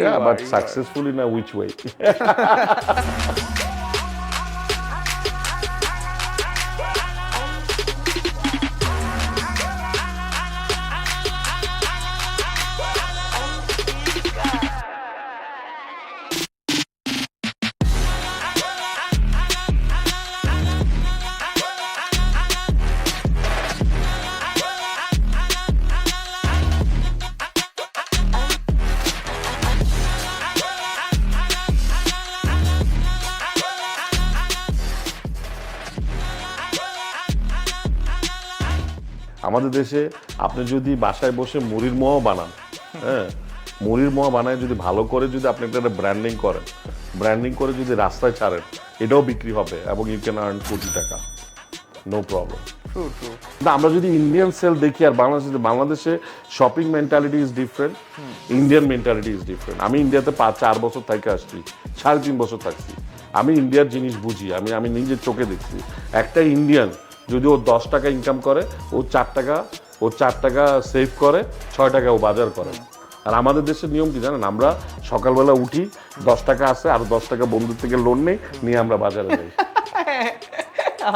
Yeah, but successful in a which way? আমাদের দেশে আপনি যদি বাসায় বসে মুড়ির মোয়া বানান, হ্যাঁ, মুড়ির মোয়া বানায় যদি ভালো করে যদি আপনি একটা ব্র্যান্ডিং করেন, ব্র্যান্ডিং করে যদি রাস্তায় ছাড়েন, এটাও বিক্রি হবে এবং ইউ ক্যান আর্ন কোটি টাকা, নো প্রবলেম। আমরা যদি ইন্ডিয়ান সেল দেখি আর বাংলাদেশে shopping mentality is different, Indian mentality is different. আমি ইন্ডিয়াতে 4 বছর থেকে আসছি, 3.5 বছর থাকছি। আমি ইন্ডিয়ার জিনিস বুঝি, আমি নিজের চোখে দেখছি। একটা ইন্ডিয়ান যদি ও 10 টাকা ইনকাম করে, ও 4 টাকা সেভ করে, 6 টাকা ও বাজার করে। আর আমাদের দেশের নিয়ম কি জানেন, আমরা সকালবেলা উঠি, 10 টাকা আছে, আর 10 টাকা বন্ধুর থেকে লোন নিয়ে আমরা বাজারে যাই।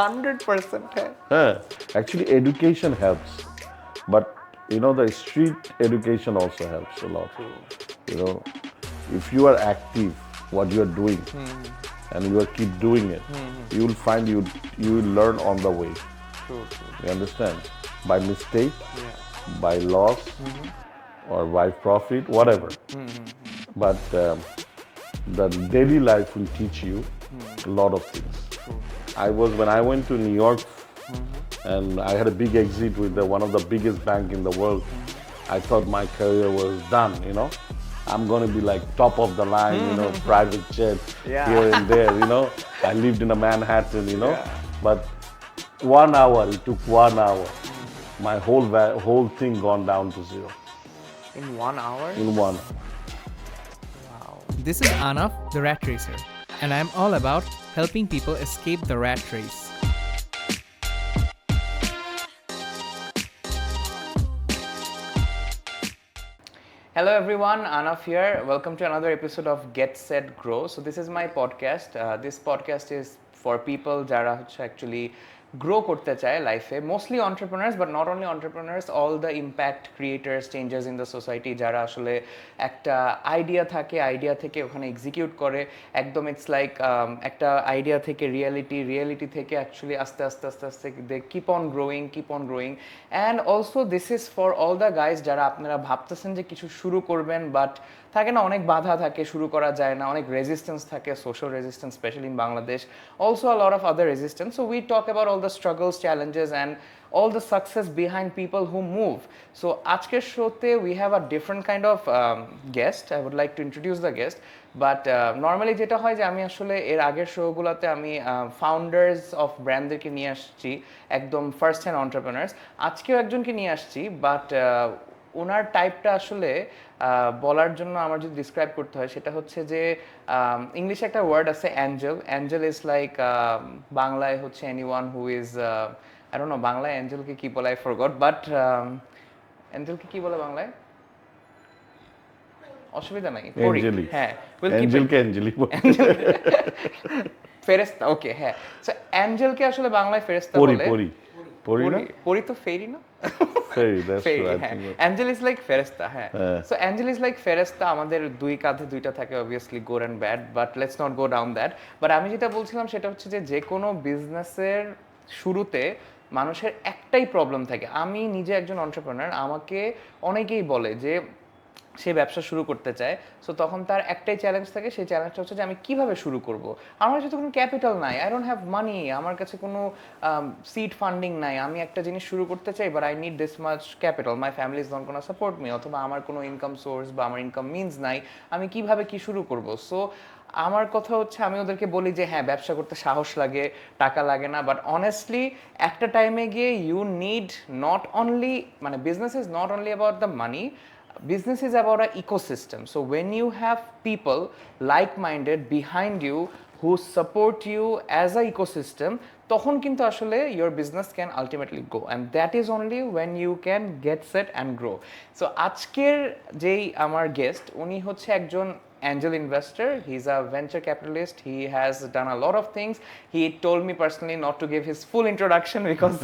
100%. হ্যাঁ, actually education helps, but the street education also helps a lot. If you are active what you are doing, and you are keep doing it, you will find you will learn on the way. True. You understand? By mistake, by loss, or by profit, whatever. But the daily life will teach you a lot of things. When I went to New York, and I had a big exit with one of the biggest bank in the world, I thought my career was done, I'm going to be like top of the line, private jet here and there, I lived in a Manhattan, but 1 hour, it took 1 hour, my whole thing gone down to zero. In 1 hour? In 1 hour. Wow. This is Anaf, the Rat Racer, and I'm all about helping people escape the rat race. Hello everyone, Anaf here. Welcome to another episode of Get Set Grow. So this is my podcast. This podcast is for people jara actually grow korte chaye life e, mostly entrepreneurs, but not only entrepreneurs, all the impact creators, changers in the society jara ashole ekta idea theke okhane execute kore ekdom, it's like ekta idea theke reality theke actually aste they keep on growing. And also this is for all the guys jara apnara bhabtechen je kichu shuru korben, but থাকে না, অনেক বাধা থাকে, শুরু করা যায় না, অনেক রেজিস্ট্যান্স থাকে, social resistance specially in Bangladesh, also a lot of other resistance. So we talk about all the struggles, challenges and all the success behind people who move. So আজকের শোতে we have a different kind of guest. I would like to introduce the guest, but normally যেটা হয় যে আমি আসলে এর আগের শোগুলোতে আমি ফাউন্ডার্স অফ ব্র্যান্ডদেরকে নিয়ে আসছি, একদম ফার্স্ট হ্যান্ড এন্টারপ্রেনার্স। আজকেও একজনকে নিয়ে আসছি, বাট ওনার টাইপটা আসলে বলার জন্য আমার যদি ডিসক্রাইব করতে হয়, সেটা হচ্ছে যে ইংলিশে একটা ওয়ার্ড আছে অ্যাঞ্জেল ইজ লাইক, বাংলায় হচ্ছে anyone who is, I don't know বাংলায় অ্যাঞ্জেলকে কি বলে, আই ফরগট, বাট অ্যাঞ্জেলকে কি বলে বাংলায়, অসুবিধা নাই, হ্যাঁ, ফেরেশতা, ওকে, হ্যাঁ। সো অ্যাঞ্জেলকে আসলে বাংলায় ফেরেশতা বলে, পরি তো ফেরি না, অ্যাঞ্জেল ইজ লাইক ফেরেশতা, হ্যাঁ। সো অ্যাঞ্জেল ইজ লাইক ফেরেশতা, আমাদের দুই কাঁধে দুইটা থাকে, obviously good and bad, but let's not go down that. But আমি যেটা বলছিলাম সেটা হচ্ছে যে কোনো বিজনেসের শুরুতে মানুষের একটাই প্রবলেম থাকে। আমি নিজে একজন এন্টারপ্রেনার, আমাকে অনেকেই বলে যে সে ব্যবসা শুরু করতে চায়, সো তখন তার একটাই চ্যালেঞ্জ থাকে, সেই চ্যালেঞ্জটা হচ্ছে যে আমি কিভাবে শুরু করব, আমার কাছে তো কোনো ক্যাপিটাল নাই, আই ডোন্ট হ্যাভ মানি, আমার কাছে কোনো সিড ফান্ডিং নাই, আমি একটা জিনিস শুরু করতে চাই, but I need this much capital, my family is not gonna support me, অথবা আমার কোনো ইনকাম সোর্স বা আমার ইনকাম মিনস নাই, আমি কিভাবে কি শুরু করব। সো আমার কথা হচ্ছে, আমি ওদেরকে বলি যে হ্যাঁ, ব্যবসা করতে সাহস লাগে, টাকা লাগে না, বাট অনেস্টলি একটা টাইমে গিয়ে ইউ নিড নট অনলি, মানে business is not only about the money, business is about an ecosystem. So when you have people like-minded behind you who support you as an ecosystem, তখন কিন্তু আসলে your business can ultimately go and that is only when you can get set and grow. So আজকের যেই আমার guest উনি হচ্ছে একজন angel investor. He's a venture capitalist. He has done a lot of things. He told me personally not to give his full introduction because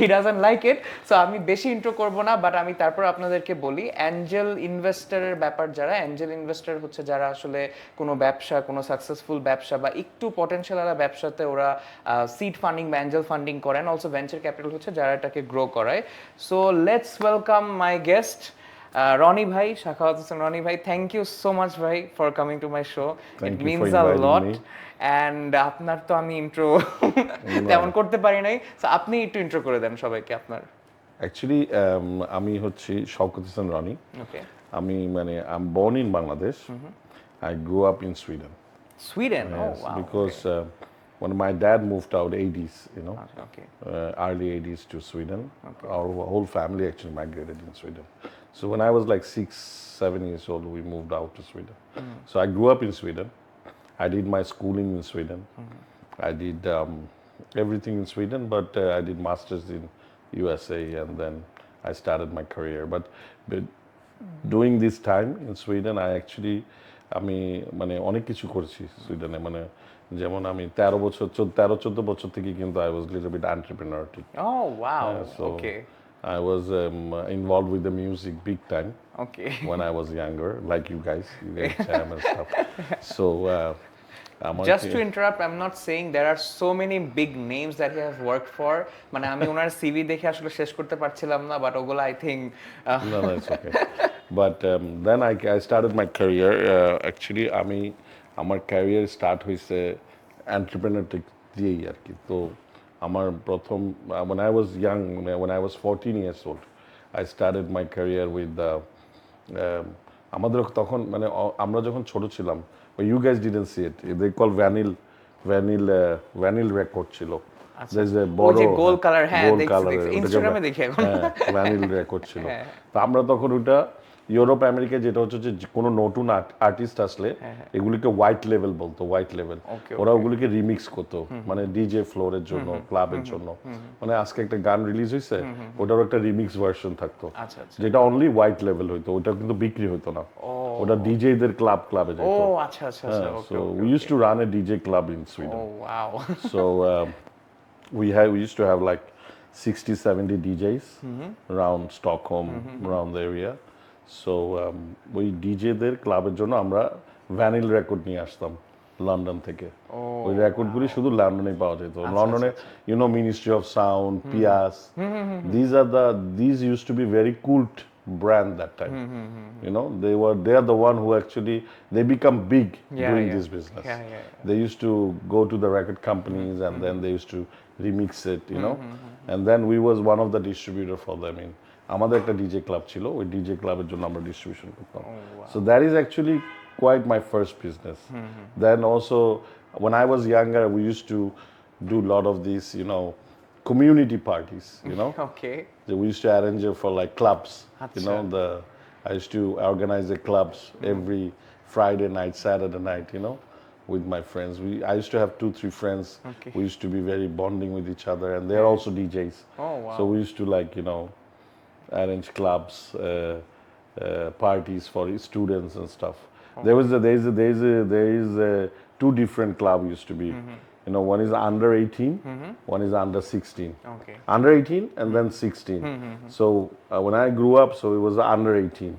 he doesn't like it. So আমি বেশি intro করব না, but আমি তারপর আপনাদেরকে বলি Angel ইনভেস্টরের ব্যাপার। যারা অ্যাঞ্জেল ইনভেস্টর হচ্ছে যারা আসলে কোনো ব্যবসা, কোনো সাকসেসফুল ব্যবসা বা একটু পটেনশিয়াল ব্যবসাতে ওরা সিড ফান্ডিং বা অ্যাঞ্জেল ফান্ডিং করেন। অলসো ভেঞ্চার ক্যাপিটাল হচ্ছে যারা এটাকে গ্রো করায়। So let's welcome my guest Ronny bhai, Showkat Hossain Ronny bhai, thank you so much bhai for coming to my show. Thank It you means for a inviting lot. me. And আপনার তো আমি intro তেমন করতে পারি নাই, so আপনি একটু intro করে দেন সবাইকে আপনার। অ্যাকচুয়ালি আমি হচ্ছি শওকত হোসেন রনি। ওকে। আমি মানে I'm born in Bangladesh. I grew up in Sweden. Sweden? Oh Yes, wow. because when my dad moved out 80s, Okay. early 80s to Sweden, our whole family actually migrated in Sweden. So when I was like 6, 7 years old, we moved out to Sweden. So I grew up in Sweden. I did my schooling in Sweden. I did everything in Sweden, but I did masters in USA, and then I started my career. But during this time in Sweden, I actually আমি মানে অনেক কিছু করেছি সুইডেনে। মানে যেমন আমি 13-14 বছর থেকে কিন্তু I was little bit entrepreneurial. Oh wow. So Okay. I was involved with the music big time Okay. when I was younger, like you guys jam and stuff. So Just to interrupt, I'm not saying there are so many big names that he has worked for. মানে আমি ওনার CV দেখে আসলে শেষ করতে পারছিলাম না, but ওগুলো I think no, it's okay. But then I started my career. Actually, আমার career start হয়েছে entrepreneurship দিয়েই আর কি। তো আমার প্রথম when I was young, when I was 14 years old, I started my career with আমাদের তখন মানে আমরা যখন ছোট ছিলাম, you guys didn't see it, they call vinyl record ছিল। There's a বড় গোল কালার, হ্যাঁ gold দেখছি color, দেখছি ওটাকে ইনস্টাগ্রামে দেখি এখন। vinyl record ছিল। তো আমরা তখন ওটা ইউরোপ আমেরিকা যেটা হচ্ছে যে কোনো নতুন আর্টিস্ট আসলে এগুলিকে হোয়াইট লেভেল বলতো, হোয়াইট লেভেল। ওরা ওগুলিকে রিমিক্স করতো, মানে ডিজে ফ্লোরের জন্য, ক্লাবের জন্য। মানে আজকে একটা গান রিলিজ হয়েছে, ওটার একটা রিমিক্স ভার্সন থাকতো, যেটা অনলি হোয়াইট লেভেল হইতো, ওটা কিন্তু বিক্রি হতো না। ওটা ডিজেদের ক্লাবে যেত। ও আচ্ছা আচ্ছা আচ্ছা। So we used to run a DJ club in Sweden. Oh wow. So we used to have like 60-70 DJs around Stockholm, around the area. So ওই ডিজেদের ক্লাবের জন্য আমরা ভ্যানিল রেকর্ড নিয়ে আসতাম লন্ডন থেকে। ওই রেকর্ডগুলি শুধু লন্ডনে পাওয়া যেত। লন্ডনে মিনিস্ট্রি অফ সাউন্ড, পিয়াস, these used to be very cult brand that time. They are the one who actually they become big doing this business. They used to go to the record companies and then they used to remix it, and then we was one of the distributor for them in আমাদের একটা DJ club ছিল, ওই DJ ক্লাবের জন্য আমরা distribution করতাম। So that is actually quite my first business. Then also when I was younger we used to do a lot of these community parties, Okay. So we used to arrange it for like clubs, I used to organize the clubs every Friday night, Saturday night, with my friends. I used to have 2-3 friends. Okay. We used to be very bonding with each other, and they're also DJs. Oh wow. So we used to arrange clubs, parties for students and stuff. There is two different club used to be. One is under 18, one is under 16. Okay. Under 18 and then 16. So when I grew up, so it was under 18.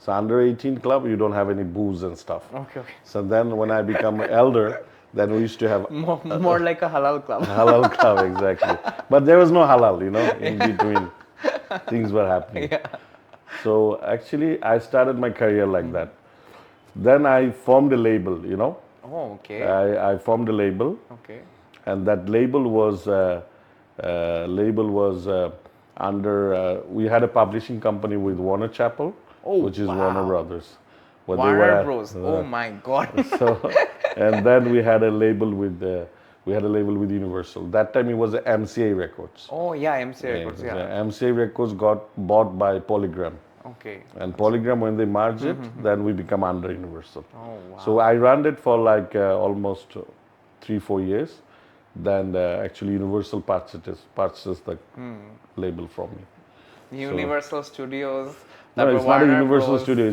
So under 18 club, you don't have any booze and stuff. Okay. So then when I become elder, then we used to have More like a halal club. halal club, exactly. But there was no halal, in between. Things were happening. Yeah. So actually, I started my career like that. Then I formed a label, Oh, okay. I formed a label, Okay. and that label was under. We had a publishing company with Warner Chappell, which is wow. Warner Brothers. But they Warner were- Bros. Oh my god. So, and then we had a label with Universal. That time it was MCA Records. Oh yeah, MC Records. Yeah, Yeah. MCA Records got bought by Polygram. Okay. And Polygram, when they merged it, then we become under Universal. Oh wow. So I ran it for like almost 3-4 years. then actually Universal purchased the label from me. Universal Studios. No, তারপর it's not a Warner Universal Bros. Studio.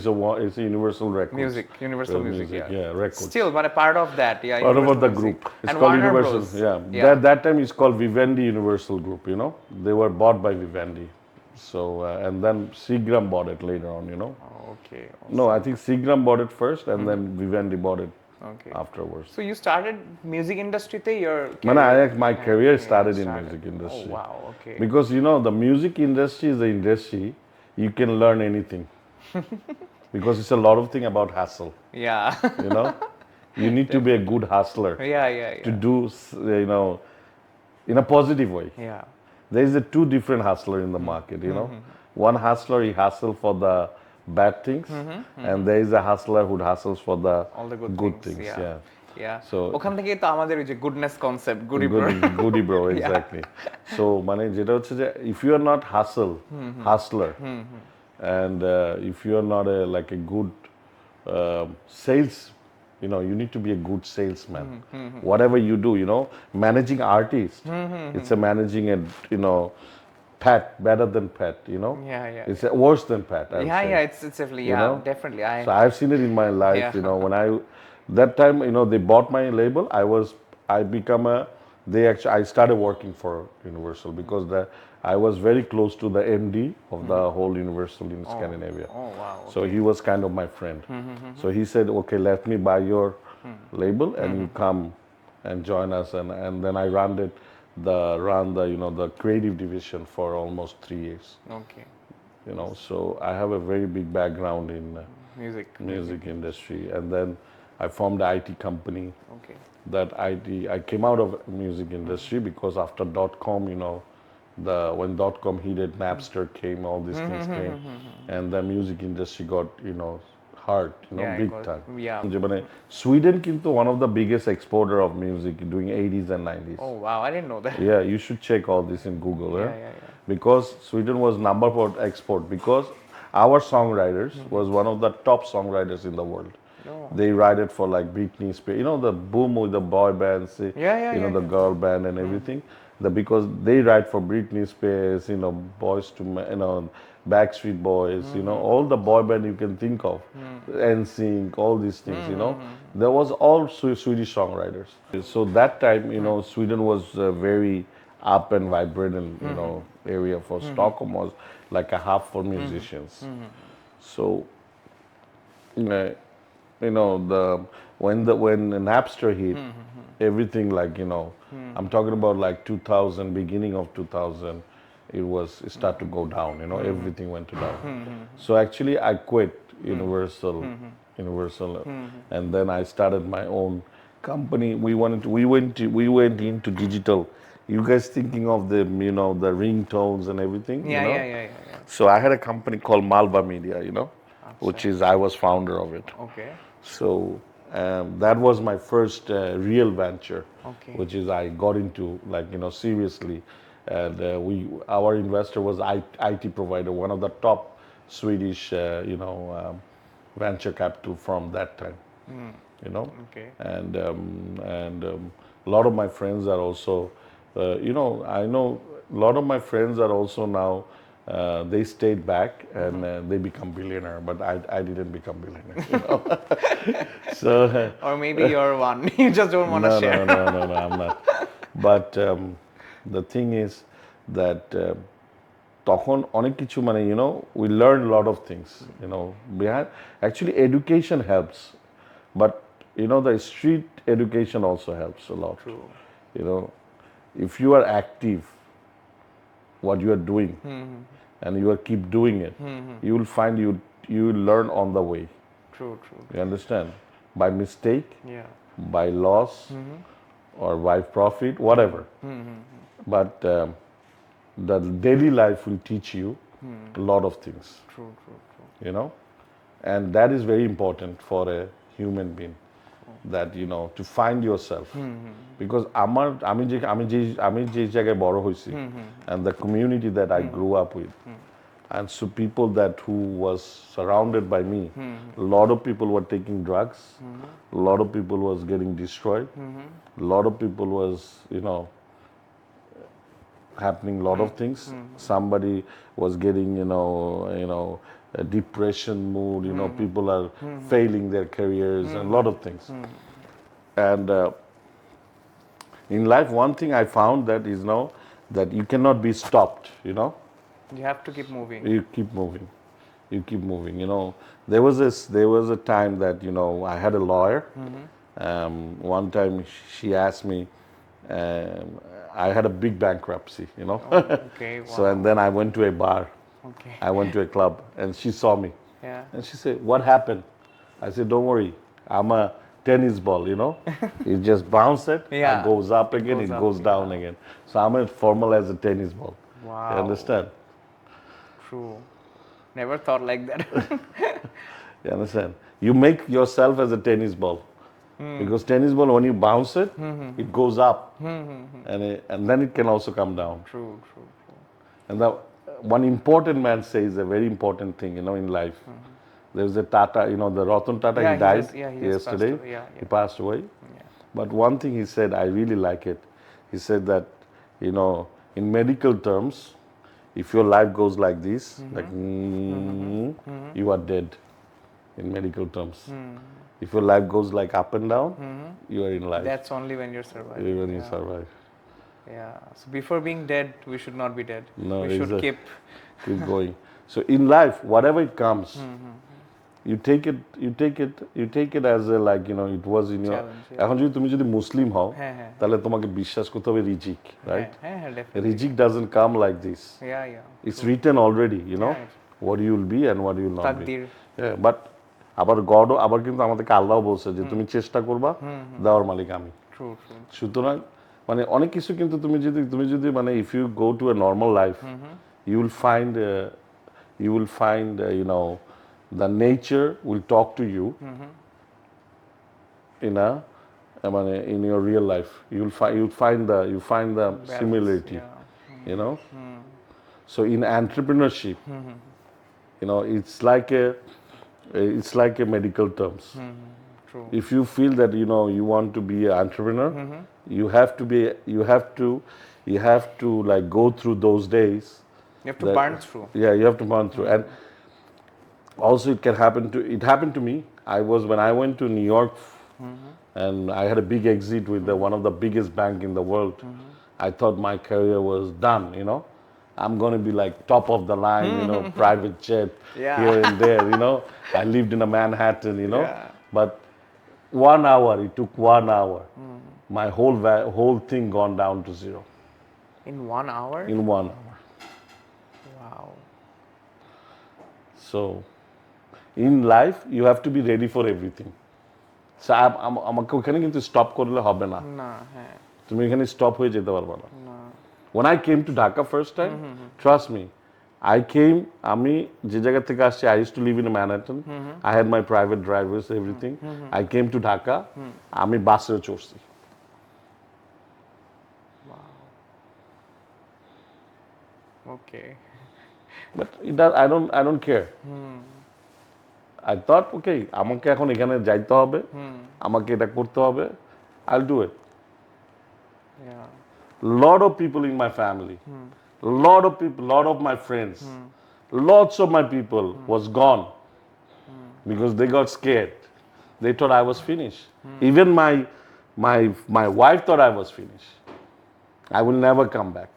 It's a Universal Records. Universal Music, Yeah, Records. Still, but a part of that, yeah. Part of Universal the Music. group. It's And called Warner Universal. Bros. Yeah. That time it's called Vivendi Universal Group. You know, they were bought by Vivendi. So and then Seagram bought it later on. You know. Oh, okay. No, I think Seagram bought it first, and then Vivendi bought it Okay. afterwards. So you started music industry te your My career started in music Oh industry. wow, okay. Because you know the music industry is the industry you can learn anything. Because it's a lot of thing about hustle. Yeah. You know, you need to be a good hustler Yeah. to do you know in a positive way. Yeah. There is a two different hustler in the market. You know, one hustler he hustle for the bad things, and there is a hustler who hustles for the All the good things, yeah. Yeah. So ওখান থেকেই তো আমাদের ওই যে goodness concept goody bro goody bro, exactly. So মানে যেটা হচ্ছে যে if you are not hustler, and if you are not like a good sales, you know, you need to be a good salesman. Whatever you do, you know, managing artists, it's a managing a, you know, pet, better than pet, you know. Yeah. It's worse than pet, I would say. Yeah, it's definitely, You yeah, know? definitely. So I've seen it in my life, Yeah. you know, when that time, you know, they bought my label, I started working for Universal because I was very close to the MD of the whole Universal in Scandinavia. Oh wow. So he was kind of my friend. So he said, okay, let me buy your label and you come and join us. And then I ran the you know, the creative division for almost 3 years. Okay. You know, so I have a very big background in Music. industry. And then I formed an IT company. Okay. I came out of music industry because after .com, you know, when .com hit, Napster came, all these things came, and the music industry got, you know, hard, you know, Yeah, big it was- time. yeah. যে মানে Sweden কিন্তু one of the biggest exporter of music during 80s and 90s. Oh wow, I didn't know that. Yeah, you should check all this in Google. Yeah. Because Sweden was number for export because our songwriters was one of the top songwriters in the world. They write it for like Britney Spears, you know, the boom with the boy bands, you know, the girl band and everything. Because they write for Britney Spears, you know, you know, Backstreet Boys, you know, all the boy band you can think of, NSYNC, all these things, you know. There was all Swedish songwriters. So that time, you know, Sweden was very up and vibrant, and you know, area for Stockholm was like a hub for musicians. So, you know, when Napster hit, everything like, you know, I'm talking about like 2000, beginning of 2000, it started to go down. You know, everything went down. So actually, I quit Universal, and then I started my own company. We went into digital. You guys thinking of the, you know, the ringtones and everything? You know? Yeah. So I had a company called Malva Media, you know, which is I was founder of it. Okay. So that was my first real venture, Okay. which is I got into, like, you know, seriously, and our investor was IT provider, one of the top Swedish, you know, venture capital from that time, you know. Okay. And a lot of my friends are also, you know, I know a lot of my friends are also now. They stayed back and they become billionaire, but I didn't become billionaire. You know? So Or maybe you're one. You just don't want to share. no, I'm not. But the thing is that তখন অনেক কিছু মানে, you know, we learned a lot of things, you know. Actually education helps, but you know, the street education also helps a lot. True. You know, if you are active, what you are doing, and you are keep doing it, you will find you will learn on the way. True. You understand? By mistake, Yeah. by loss, or by profit, whatever. But the daily life will teach you a lot of things. True. You know, and that is very important for a human being. That, you know, to find yourself, because আমি যে জায়গায় বড় হইছি, and the community that I grew up with, and so people that who was surrounded by me, a lot of people were taking drugs, a lot of people was getting destroyed, a lot of people was happening a lot of things. Somebody was getting a depression mood, people are failing their careers and a lot of things. And in life, one thing I found that is now that you cannot be stopped, You have to keep moving. you keep moving. You keep moving. There was a time that I had a lawyer. One time she asked me. I had a big bankruptcy. Okay, wow. So and then I went to a bar. Okay. I went to a club, and she saw me, Yeah. and she said, "What happened?" I said, "Don't worry. I'm a tennis ball. You just bounce it. Yeah. It goes up again. It up, goes down again. So I'm as formal as a tennis ball. Wow. You understand? True. Never thought like that. You understand? You make yourself as a tennis ball. Because tennis ball, when you bounce it, it goes up. And then it can also come down. True. And one important man says a very important thing, in life. There's a Tata, the Ratan Tata, Yeah, he died he just yesterday. passed away. Yeah. He passed away. But one thing he said, I really like it. He said that, in medical terms, if your life goes like this, you are dead, in medical terms. If your life goes like up and down, you are in life. That's only when you're surviving. When you survive. Yeah. So before being dead, we should not be dead. No, we should keep. keep going. So in life, whatever it comes, you take it as a it was in your. Challenge, yeah. এখন তুমি যদি মুসলিম হও, হ্যাঁ। তাহলে তোমাকে বিশ্বাস করতে হবে রিজিক, right? Yeah, definitely. Rizq doesn't come like this. Yeah. It's written already, Yeah. what you will be and what you will not be. Takdir. Yeah, but আবার গডও আবার কিন্তু আমাদেরকে আল্লাহ বলছে যে তুমি চেষ্টা করবা, দেওয়ার মালিক আমি। True. সুতরাং অনেক কিছু কিন্তু তুমি যদি if you go to a normal life, you will find the nature will talk to you in your real life. You'll find the similarity. Yeah. So in entrepreneurship, it's like a medical terms. True. If you feel that you want to be an entrepreneur, you have to like go through those days. You have to burn through. Yeah, you have to burn through. And also it happened to me. When I went to New York, and I had a big exit with one of the biggest bank in the world. I thought my career was done, I'm going to be like top of the line, private jet here and there, I lived in a Manhattan, Yeah. but 1 hour, it took 1 hour. My whole thing gone down to zero. In 1 hour? In 1 hour. Wow. So, in life, you have to be ready for everything. So, আমাকে ওখানে কিন্তু stop করলে হবে না। না, হ্যাঁ। তুমি এখানে স্টপ হয়ে যেতে পারবে না। When I came to Dhaka first time, trust me, আমি যে জায়গা থেকে আসছি, I used to live in Manhattan. I had my private drivers, everything. I came to Dhaka, আমি বাসে চড়ছি। Okay. But I don't care. I thought, okay, আমাকে এখন এখানে যাইতে হবে, আমাকে এটা করতে হবে, I'll do it. Yeah. Lot of people in my family, lot of my friends, lots of my people was gone because they got scared. They thought I was finished. Even my wife thought I was finished. I will never come back.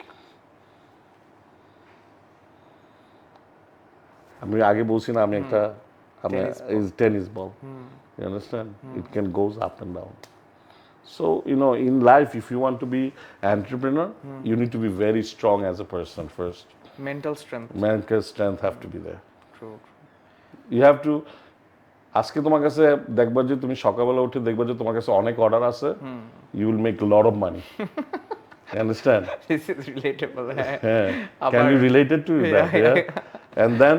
আমি আগে বলছি না আমি একটা tennis ball. You understand? It can goes up and down. So, in life, if you want to be an entrepreneur, you need to be very strong as a person first. Mental strength. Mental strength have to be there. True. You have to, আজকে তোমার কাছে দেখবা যে তুমি সকালবেলা উঠে দেখবা যে তোমার কাছে অনেক অর্ডার আছে, you will make a lot of money. You understand? This is relatable. Yeah. Can you relate it to that? Yeah. And then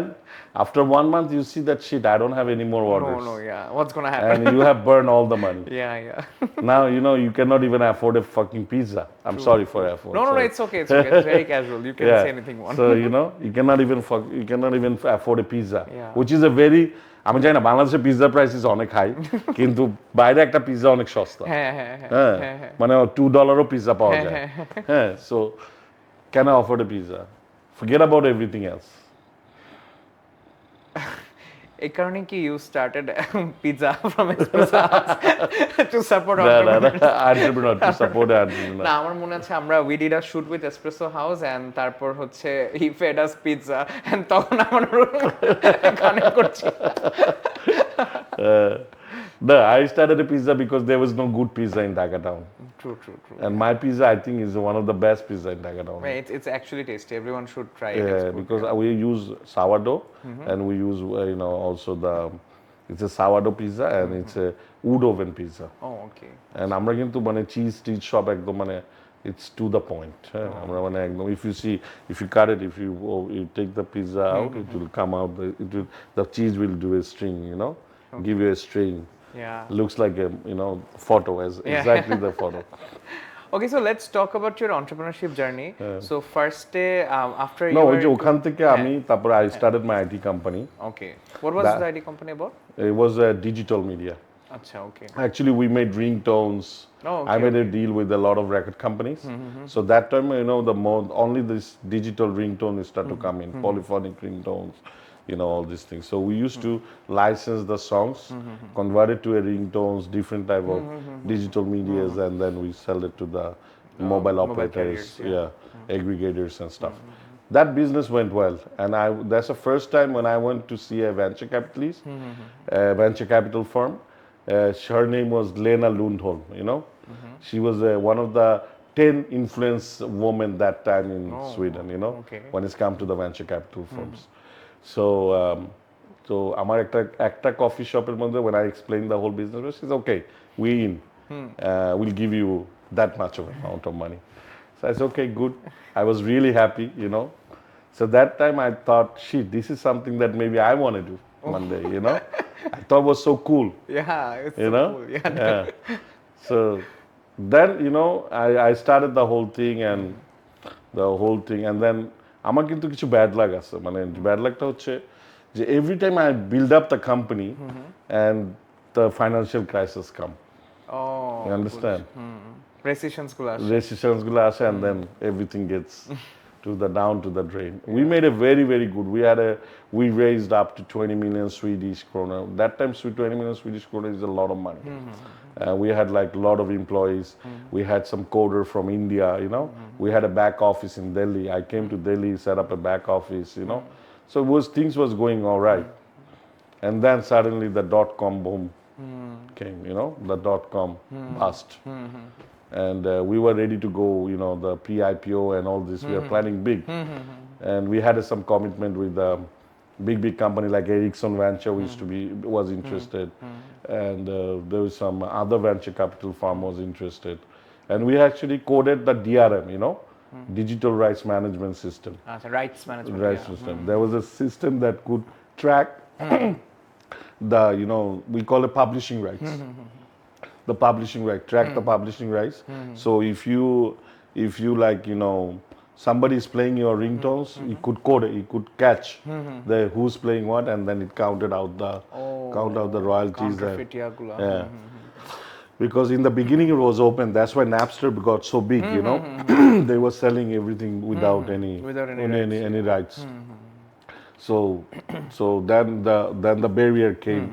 After 1 month, you see that shit. I don't have any more orders, No, yeah. What's gonna happen? and you have burned all the money. Yeah. Now you cannot even afford a fucking pizza. I'm sorry for effort. No, it's okay. It's okay. It's very casual. You can say anything you want. So you cannot even afford a pizza, Yeah. which is a very আমি জানি না বাংলাদেশে pizza prices অনেক high কিন্তু বাইরে একটা pizza অনেক সস্তা হ্যাঁ মানে $2 পিৎজা পাওয়া যায় হ্যাঁ so can I afford a pizza? Forget about everything else. এই কারণে কি you started pizza from espresso house to support entrepreneurs? Entrepreneur to support entrepreneur. না আমার মনে আছে আমরা we did a shoot with espresso house and তারপর হচ্ছে he fed us pizza and তখন আমার কানেক্ট করছি No, I started a pizza because there was no good pizza in Dhaka town. True. And my pizza, I think, is one of the best pizza in Dhaka town. It's actually tasty. Everyone should try it. Yeah, because we use sourdough and we use also it's a sourdough pizza and it's a wood oven pizza. Oh, okay. And আমরা কিন্তু মানে cheese shop একদম মানে it's to the point. আমরা মানে একদম if you cut it, if you take the pizza out, it will come out. The cheese will do a string, give you a string. Yeah. Looks like a photo exactly the photo. Okay, so let's talk about your entrepreneurship journey. So first day after you No, were ওখান থেকে আমি তারপর I started my IT company. Okay. What was the IT company about? It was digital media. Acha, okay. Actually, we made ringtones. Oh, okay, I made a deal with a lot of record companies. So that time, only this digital ringtone started to come in, polyphonic ringtones, all these things. So we used to license the songs, convert it to a ringtones, different type of digital medias, and then we sell it to the mobile operators, carriers, aggregators and stuff. That business went well, and that's the first time when I went to see a venture capitalist, a venture capital firm. Her name was Lena Lundholm, She was one of the 10 influence women that time in Sweden, okay. when it's come to the venture capital firms. So আমার একটা coffee shop এর মধ্যে when I explained the whole business, she said, okay, we in. We'll give you that much of amount of money. So I said, okay, good. I was really happy, So that time I thought, shit, this is something that maybe I want to do one day, I thought it was so cool. Yeah, it's so cool. Yeah. So then, I started the whole thing and then আমার কিন্তু কিছু bad লাগ আছে মানে bad লাগটা হচ্ছে যে every time I build up the company and the financial crisis come you understand recessions গুলো আসে and then everything gets down to the drain. We made a very, very good. We raised up to 20 million Swedish krona. That time, 20 million Swedish krona is a lot of money. We had like a lot of employees. We had some coder from India, We had a back office in Delhi. I came to Delhi, set up a back office, So things was going all right. And then suddenly the dot-com boom came, the dot-com bust. And we were ready to go, the pre-IPO and all this. We were planning big. And we had some commitment with big company like Ericsson Venture was interested. And there was some other venture capital firm was interested. And we actually coded the DRM, Digital Rights Management System. Rights management. Rights system. There was a system that could track the, we call it publishing rights. The publishing right, track the publishing rights. So if you like, somebody is playing your ringtones, you could code it, you could catch the who's playing what, and then it counted out the royalties. Because in the beginning it was open, that's why Napster got so big, They were selling everything without any rights. So then the barrier came.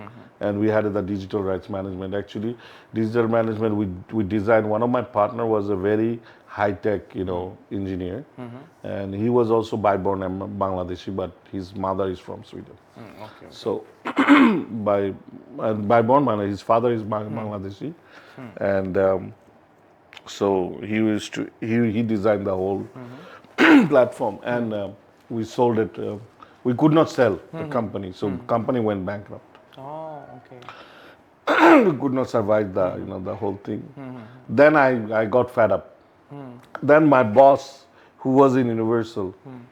And we had the digital rights management. Actually, digital management, we designed, one of my partner was a very high-tech, engineer. And he was also by-born Bangladeshi, but his mother is from Sweden. Okay. So, by-born Bangladeshi, his father is Bangladeshi. And so he designed the whole platform. And we sold it. We could not sell the company, so company went bankrupt. Oh, okay. We could not survive the whole thing. Then I got fed up. Then my boss, who was in Universal,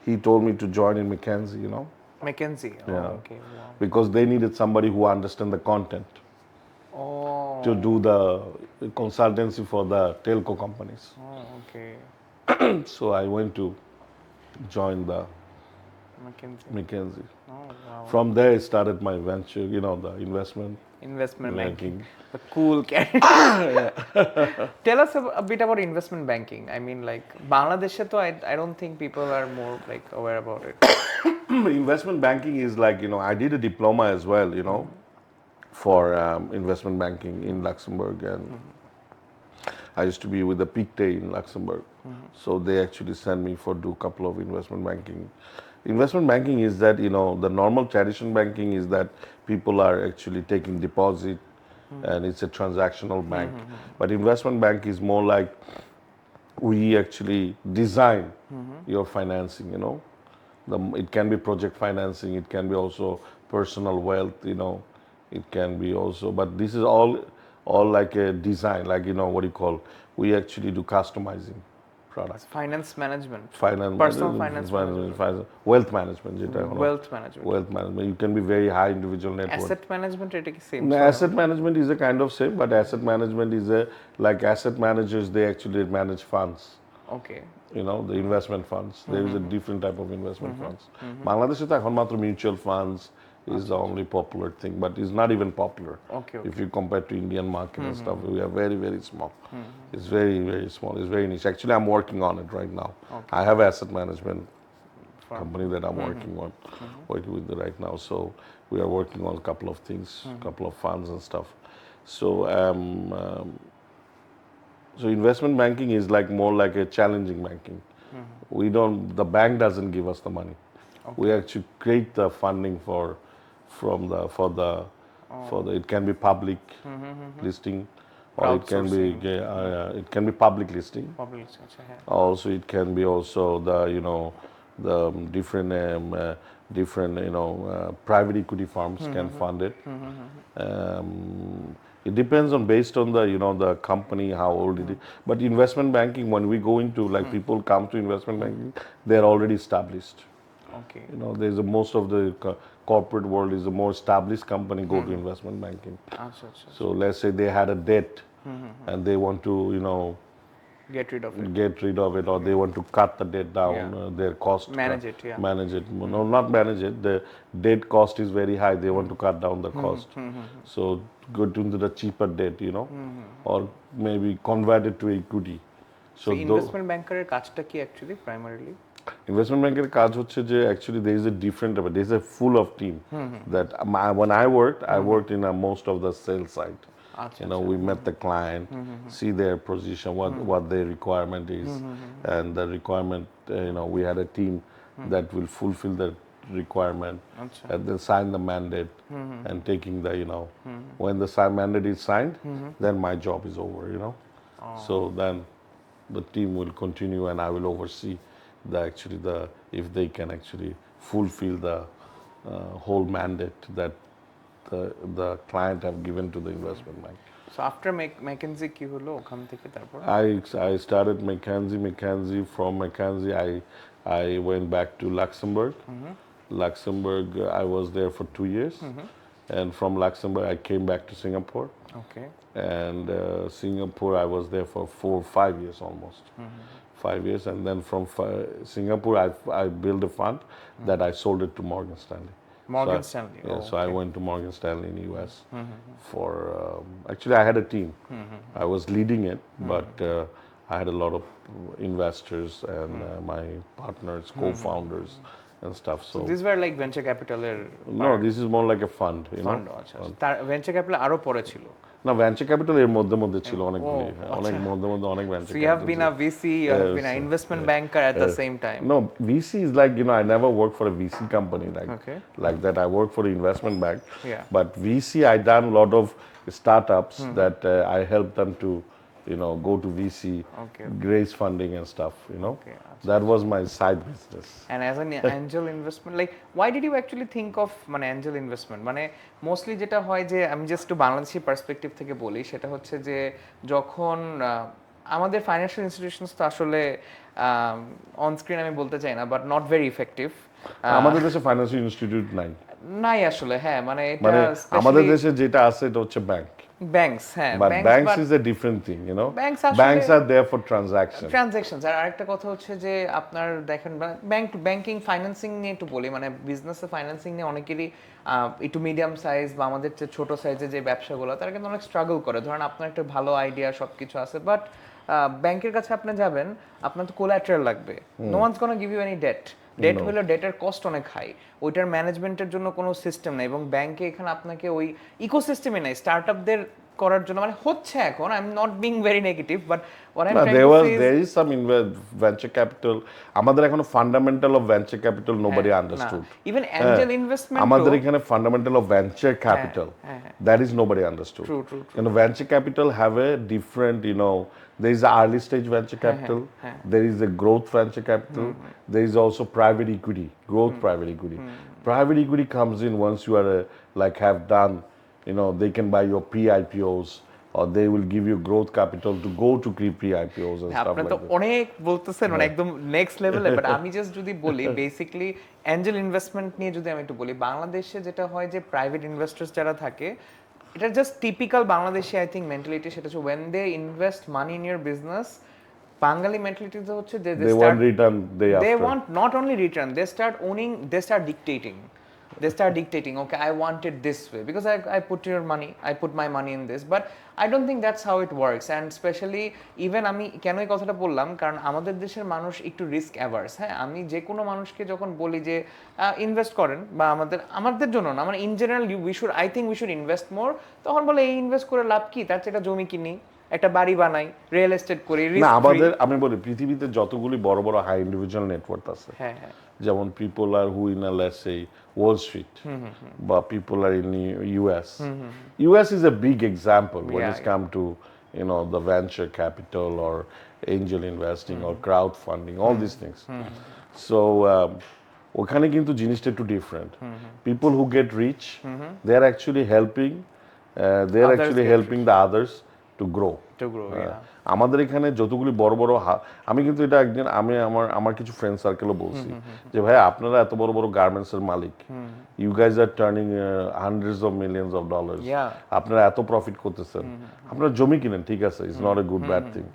he told me to join in McKinsey, McKinsey. Oh, Yeah. okay. Wow. Because they needed somebody who understand the content Oh. to do the consultancy for the telco companies. Oh, okay. So I went to join the McKinsey. McKinsey. Oh, wow. From there, I started my venture, the investment Investment banking. banking. The cool character. Tell us a bit about investment banking. I mean, like, Bangladesh, I don't think people are more like aware about it. Investment banking is like, I did a diploma as well, for investment banking in Luxembourg. And I used to be with the Pictet in Luxembourg. So they actually sent me for do a couple of investment banking. Investment banking is that, the normal traditional banking is that people are actually taking deposit and it's a transactional bank. But investment bank is more like we actually design your financing, it can be project financing, it can be also personal wealth, it can be also, but this is all like a design, like what do you call, we actually do customizing products. Finance management. Finance, Personal finance management. wealth management, Wealth management. wealth management. You can be very high individual net worth. Asset management, it is same. No, asset management is a kind of same, but asset management is like asset managers, they actually manage funds. Okay. The investment funds. There is a different type of investment funds. Bangladesh is like mutual funds is the only popular thing, but it's not even popular. Okay. If you compare to Indian market and stuff, we are very, very small. It's very, very small. It's very niche. Actually, I'm working on it right now. I have asset management company that I'm working with right now. So we are working on a couple of things, couple of funds and stuff. So so investment banking is like more like a challenging banking. The bank doesn't give us the money. We actually create the funding for the it can be public listing, or it can be public listing. Also, it can be also the different private equity firms can fund it. It depends on based on the company, how old it is. But investment banking, when we go into people come to investment banking, they're already established. Okay. There's most of the corporate world is a more established company go to investment banking. So let's say they had a debt and they want to get rid of it, or they want to cut the debt down, their cost. Manage it. Manage it. No, not manage it. The debt cost is very high. They want to cut down the cost. So go into the cheaper debt, or maybe convert it to equity. So investment banker এর কাজটা কি actually primarily? Investment banker কাজ হচ্ছে যে actually there is a different, there is a full of team that when I worked in most of the sales side. We met the client, see their position, what their requirement is, and the requirement, we had a team that will fulfill the requirement and then sign the mandate and taking the, when the mandate is signed, then my job is over, So then the team will continue and I will oversee if they can actually fulfill the whole mandate that the client have given to the investment bank. So after McKinsey কি হলো ওখান থেকে তারপর? I started McKinsey. From McKinsey, I went back to Luxembourg. Luxembourg, I was there for 2 years, and from Luxembourg, I came back to Singapore. Okay. And Singapore, I was there for 5 years almost. 5 years, and then from Singapore, I built a fund that I sold it to Morgan Stanley. Morgan Stanley. Yeah, so I went to Morgan Stanley in the US for, actually I had a team. I was leading it, but I had a lot of investors and my partners, co-founders and stuff. So these were like venture capital No, this is more like a fund, fund আচ্ছা তার venture capital আরো পরে ছিল না venture capital এর মধ্যে ছিল অনেকগুলি অনেক মধ্যে অনেক venture So you have been a VC, you have been an investment banker at the same time. No, VC is like, I never worked for a VC company like that. I worked for the investment bank. Yeah. But VC, I done a lot of startups that I helped them to, go to VC, raise funding and stuff, That was my side business. And as an angel investment, like, why did you actually think of angel investment? Mostly যেটা হয় যে আমি just একটু Bangladeshi perspective থেকে বলি, সেটা হচ্ছে যে যখন আমাদের ফাইন্যান্সিয়াল ইনস্টিটিউশনস তো আসলে অন স্ক্রিন আমি বলতে চাই না, বাট নট ভেরি ইফেক্টিভ আমাদের দেশে ফাইন্যান্সিয়াল ইনস্টিটিউট নাই, নাই আসলে। হ্যাঁ, মানে এটা মানে আমাদের দেশে যেটা আছে এটা হচ্ছে ব্যাংক। ব্যাংকস, হ্যাঁ But banks, banks but is a different thing, you know. Banks আসলে- Banks are there for transaction. Transactions. আর আরেকটা কথা হচ্ছে যে আপনার দেখেন ব্যাংকিং ফাইন্যান্সিং নিয়ে একটু বলি, মানে বিজনেসে ফাইন্যান্সিং নিয়ে অনেকেরই একটু মিডিয়াম সাইজ বা আমাদের যে ছোট সাইজের যে ব্যবসাগুলো তারা কিন্তু অনেক স্ট্রাগল করে। ধরেন আপনার একটা ভালো আইডিয়া সব কিছু আছে, বাট ব্যাংকের কাছে আপনি যাবেন, আপনার তো কোল্যাটারাল লাগবে। No one's gonna give you any debt. Debt হলো ডেটের কস্ট অনেক হাই, ওইটার ম্যানেজমেন্টের জন্য কোনো সিস্টেম নেই, এবং ব্যাংকে এখানে আপনাকে ওই ইকোসিস্টেমে নেই স্টার্টআপদের করার জন্য। মানে হচ্ছে এখন, I am not being very negative, but what I am trying to say There is some venture capital. আমাদের এখনো fundamental of venture capital nobody understood. Even Angel investment আমাদের এখানে fundamental of venture capital, that is nobody understood. True. You know, venture capital have a different, you know, there is a early stage venture capital, there is a growth venture capital, there is also private equity, growth private equity. Private equity comes in once you are like have done, you know, they can buy your pre-IPOs or they will give you growth capital to go to pre-IPOs and stuff আপনি like তো that. অনেক বলতেছেন, মানে একদম next লেভেলে। But আমি just যদি বলি বেসিক্যালি অ্যাঞ্জেল ইনভেস্টমেন্ট নিয়ে যদি আমি একটু বলি, বাংলাদেশে যেটা হয় যে প্রাইভেট ইনভেস্টর্স যারা থাকে, এটা just typical Bangladeshi I think mentality, সেটা হচ্ছে when they invest money in your business, Bengali মেন্টালিটিতে হচ্ছে যে They want return day they after. want not only return, they start owning, they start dictating. They start dictating, okay, I want it this way because I put your money, I put my money in this. But I don't think that's how it works. And especially even আমি কেন এই কথাটা বললাম, কারণ আমাদের দেশের মানুষ একটু রিস্ক অ্যাভার্স। হ্যাঁ, আমি যে কোনো মানুষকে যখন বলি যে ইনভেস্ট করেন, বা আমাদের জন্য না, মানে in general I think we should invest more, তখন বলে এই ইনভেস্ট করে লাভ কি, তার চেয়ে একটা জমি কিনি, একটা বাড়ি বানাই, রিয়েল এস্টেট করি, না, আমাদের আমি বলি পৃথিবীতে যতগুলি বড় বড় হাই ইন্ডিভিজুয়াল নেটওয়ার্ক আছে, হ্যাঁ, যেমন people are who in let's say Wall Street, বা people are in US. US is a big example when it's come to, you know, the venture capital or angel investing or crowdfunding, all these things. So ওখানে কিন্তু জিনিসটা একটু different. People who get rich, they are actually helping the others to grow. আমাদের এখানে যতগুলি বড় বড় আমি কিন্তু এটা একদিন আমি আমার কিছু ফ্রেন্ড সার্কেলও বলছি যে ভাই আপনারা এত বড় বড় গার্মেন্টস এর মালিক, you guys are turning hundreds of millions of dollars, আপনারা এত প্রফিট করতেছেন, আপনারা জমি কিনেন, ঠিক আছে, it's not a good bad thing,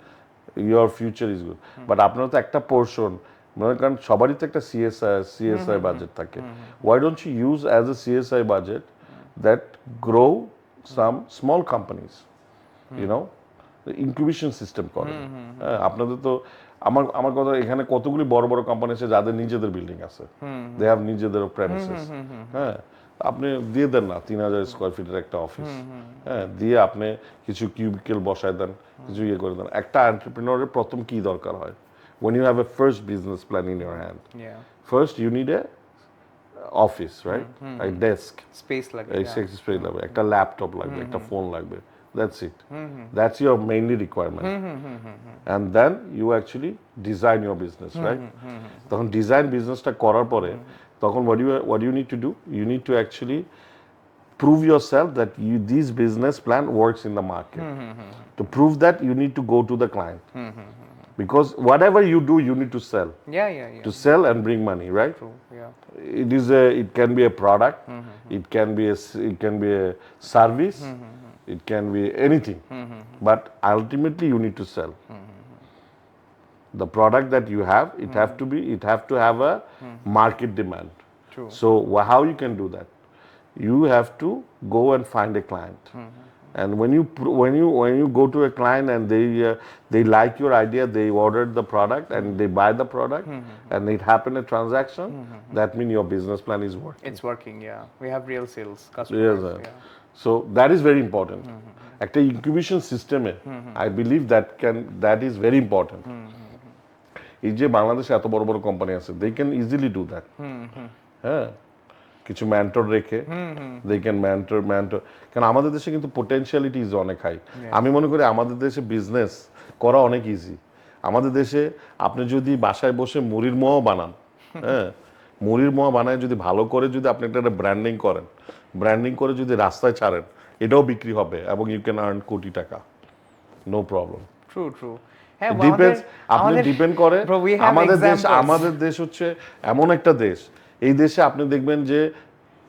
your future is good, but আপনারা তো একটা পোর্শন, মনে করেন সবারই তো একটা সিএসআই বাজেট থাকে, why don't you use as a CSI budget that grow some small companies, you know, incubation system করেন। আপনাদের তো আমার কথা, এখানে কতগুলি বড় বড় কোম্পানি আছে যাদের নিজেদের বিল্ডিং আছে, দে হ্যাভ নিজেদের প্রেমিসেস, হ্যাঁ, আপনি দিয়ে দেন না 3000 স্কোয়ার ফিটের একটা অফিস, হ্যাঁ, দিয়ে আপনি কিছু কিউবিকেল বসায় দেন, কিছু ইয়ে করে দেন। একটা এন্টারপ্রেনিয়রের প্রথম কি দরকার হয়, when you have a first business plan in your hand, first you need a office, right, a desk, space লাগে, space লাগবে, একটা ল্যাপটপ লাগবে, একটা ফোন লাগবে, that's it, that's your mainly requirement, and then you actually design your business, right, তখন design বিজনেসটা করার পরে তখন what do you need to do, you need to actually prove yourself that this business plan works in the market. To prove that, you need to go to the client, because whatever you do you need to sell, to sell and bring money, right? True, it can be a product, it can be a service, it can be anything, but ultimately you need to sell. The product that you have, it have to have a market demand. True. So how you can do that, you have to go and find a client, and when you go to a client and they like your idea, they ordered the product and they buy the product, and it happened a transaction, that means your business plan is working. It's working, we have real sales customers. So that is very important. একটা incubation system I believe that is very important. এই যে বাংলাদেশে এত বড় বড় company আছে, they can easily do that. হ্যাঁ, কিছু মেন্টর রেখে they can mentor, কারণ আমাদের দেশে কিন্তু পোটেনশিয়ালিটি ইজ অনেক হাই। আমি মনে করি আমাদের দেশে বিজনেস করা অনেক ইজি। আমাদের দেশে আপনি যদি বাসায় বসে মুড়ির মোয়া বানান, হ্যাঁ, মুড়ির মোয়া বানায় যদি ভালো করে যদি আপনি একটা ব্র্যান্ডিং করেন, ব্র্যান্ডিং করে যদি রাস্তায় ছাড়েন, এটাও বিক্রি হবে এবং ইউ ক্যান আর্ন কোটি টাকা, নো প্রবলেম। ট্রু। আপনি ডিপেন্ড করে। আমাদের দেশ হচ্ছে এমন একটা দেশ, এই দেশে আপনি দেখবেন যে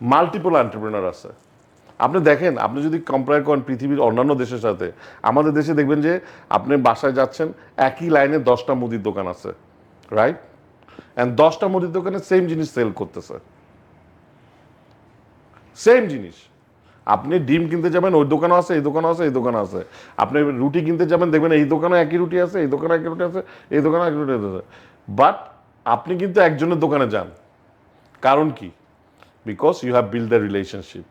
মাল্টিপল এন্টারপ্রেনার আছে। আপনি দেখেন, আপনি যদি কম্পেয়ার করেন পৃথিবীর অন্যান্য দেশের সাথে, আমাদের দেশে দেখবেন যে আপনি বাসায় যাচ্ছেন, একই লাইনে 10টা মুদির দোকান আছে, রাইট? অ্যান্ড 10টা মুদির দোকানে সেম জিনিস সেল করতেছে, সেম জিনিস। আপনি ডিম কিনতে যাবেন, ওই দোকানও আছে, এই দোকানও আছে, এই দোকানও আছে। আপনি রুটি কিনতে যাবেন, দেখবেন এই দোকানে একই রুটি আছে, এই দোকানে একই রুটি আছে, এই দোকানে একই রুটি আছে। বাট আপনি কিন্তু একজনের দোকানে যান, কারণ কি? Because you have build the relationship.